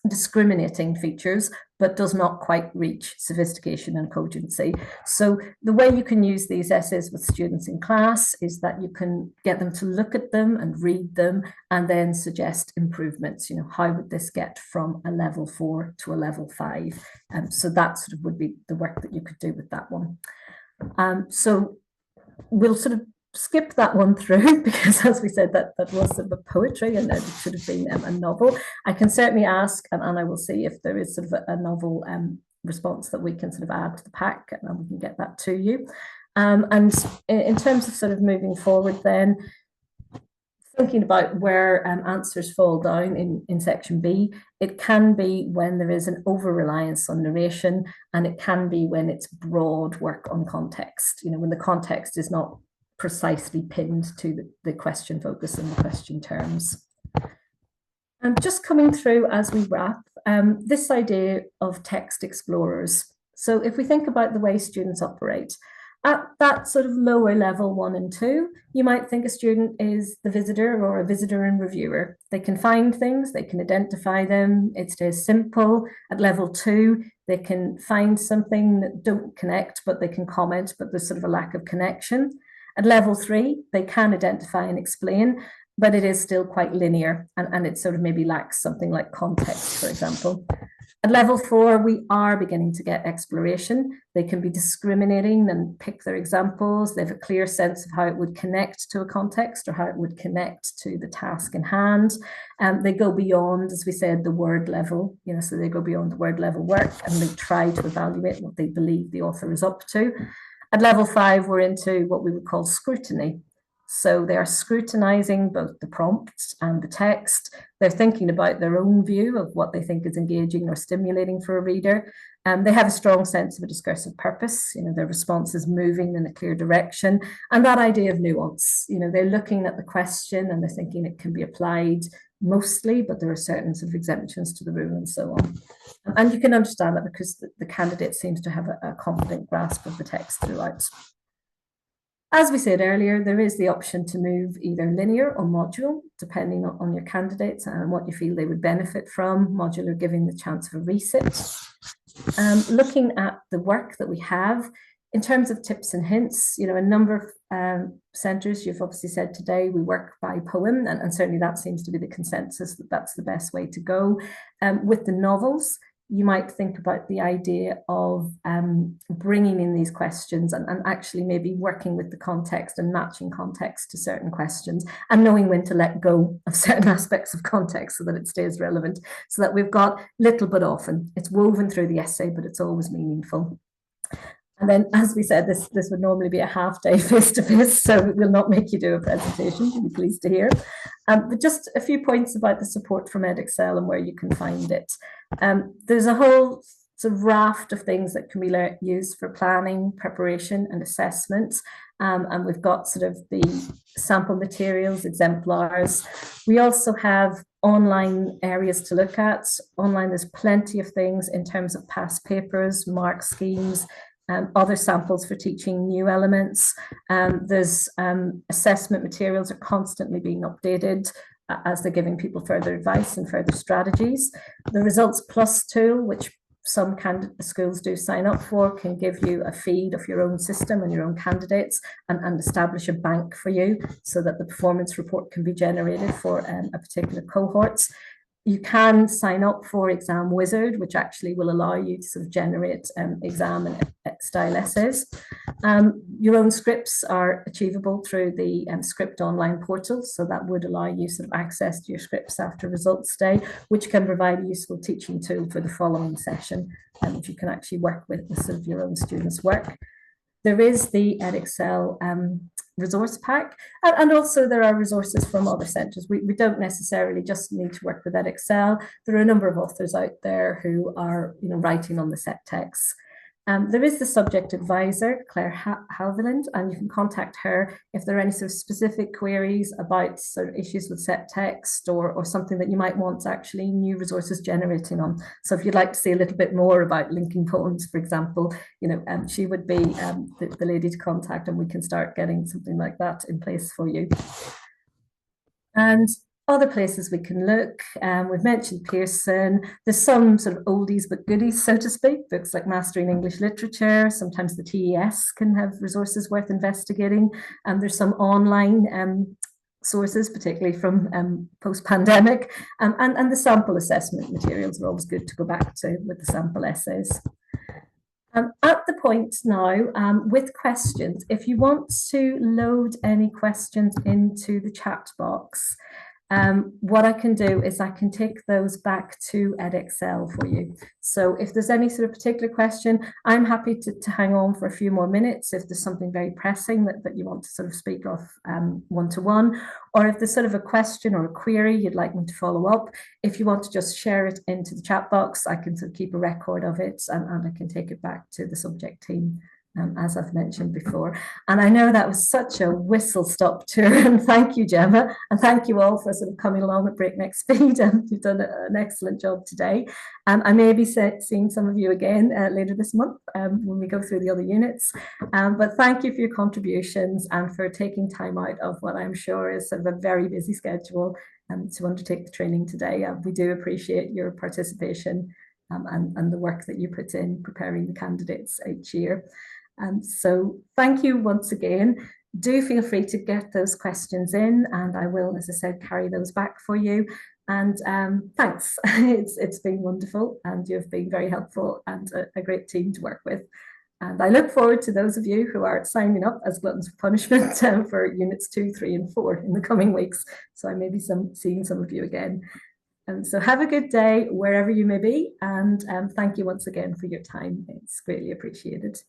discriminating features, but does not quite reach sophistication and cogency. So the way you can use these essays with students in class is that you can get them to look at them and read them and then suggest improvements. How would this get from a level 4 to a level 5? So that sort of would be the work that you could do with that one. So we'll sort of skip that one through because, as we said, that was sort of a poetry and it should have been a novel. I can certainly ask and I will see if there is sort of a novel response that we can sort of add to the pack and we can get that to you. And in terms of sort of moving forward then, thinking about where answers fall down in section B, it can be when there is an over-reliance on narration, and it can be when it's broad work on context, when the context is not precisely pinned to the question focus and the question terms. And just coming through as we wrap, this idea of text explorers. So if we think about the way students operate, at that sort of lower level 1 and 2, you might think a student is the visitor or a visitor and reviewer. They can find things, they can identify them, it stays simple. At level 2, they can find something that don't connect, but they can comment, but there's sort of a lack of connection. At level 3, they can identify and explain, but it is still quite linear, and it sort of maybe lacks something like context, for example. At level 4, we are beginning to get exploration. They can be discriminating and pick their examples. They have a clear sense of how it would connect to a context or how it would connect to the task in hand. They go beyond, as we said, the word level, so they go beyond the word level work, and they try to evaluate what they believe the author is up to. At level 5, we're into what we would call scrutiny. So they are scrutinizing both the prompts and the text. They're thinking about their own view of what they think is engaging or stimulating for a reader. They have a strong sense of a discursive purpose. Their response is moving in a clear direction. And that idea of nuance, they're looking at the question and they're thinking it can be applied mostly, but there are certain sort of exemptions to the rule and so on. And you can understand that because the candidate seems to have a confident grasp of the text throughout. As we said earlier, there is the option to move either linear or module, depending on your candidates and what you feel they would benefit from, modular giving the chance of a resit. Looking at the work that we have, in terms of tips and hints, a number of centres, you've obviously said today, we work by poem, and certainly that seems to be the consensus that that's the best way to go. With the novels, you might think about the idea of bringing in these questions and actually maybe working with the context and matching context to certain questions and knowing when to let go of certain aspects of context so that it stays relevant, so that we've got little but often. It's woven through the essay, but it's always meaningful. And then, as we said, this would normally be a half day face-to-face, so we'll not make you do a presentation, you'll be pleased to hear. But just a few points about the support from Edexcel and where you can find it. There's a whole sort of raft of things that can be used for planning, preparation and assessment. And we've got sort of the sample materials, exemplars. We also have online areas to look at. Online, there's plenty of things in terms of past papers, mark schemes, other samples for teaching new elements. There's assessment materials are constantly being updated as they're giving people further advice and further strategies. The Results Plus tool, which some schools do sign up for, can give you a feed of your own system and your own candidates and establish a bank for you so that the performance report can be generated for a particular cohort. You can sign up for Exam Wizard, which actually will allow you to sort of generate exam and style essays. Your own scripts are achievable through the script online portal, so that would allow you sort of access to your scripts after results day, which can provide a useful teaching tool for the following session, if you can actually work with sort of your own students' work. There is the Edexcel resource pack, and also there are resources from other centres. We don't necessarily just need to work with Edexcel. There are a number of authors out there who are writing on the set texts. There is the subject advisor, Claire Haviland, and you can contact her if there are any sort of specific queries about sort of issues with set text or something that you might want actually new resources generating on. So if you'd like to see a little bit more about linking poems, for example, she would be the lady to contact, and we can start getting something like that in place for you. And other places we can look, we've mentioned Pearson. There's some sort of oldies but goodies, so to speak, books like Mastering English Literature. Sometimes the TES can have resources worth investigating. There's some online sources, particularly from post-pandemic, and the sample assessment materials are always good to go back to with the sample essays. At the point now, with questions, if you want to load any questions into the chat box, what I can do is I can take those back to Edexcel for you. So if there's any sort of particular question, I'm happy to hang on for a few more minutes if there's something very pressing that you want to sort of speak of one-to-one, or if there's sort of a question or a query you'd like me to follow up. If you want to just share it into the chat box, I can sort of keep a record of it, and I can take it back to the subject team. As I've mentioned before. And I know that was such a whistle-stop tour, and thank you, Gemma, and thank you all for sort of coming along at breakneck speed, and you've done an excellent job today. I may be seeing some of you again later this month when we go through the other units, but thank you for your contributions and for taking time out of what I'm sure is sort of a very busy schedule to undertake the training today. We do appreciate your participation and the work that you put in preparing the candidates each year. So thank you once again. Do feel free to get those questions in, and I will, as I said, carry those back for you. And thanks. It's been wonderful, and you've been very helpful and a great team to work with. And I look forward to those of you who are signing up as gluttons for punishment for units 2, 3, and 4 in the coming weeks. So I may be seeing some of you again. So have a good day wherever you may be, and thank you once again for your time. It's greatly appreciated.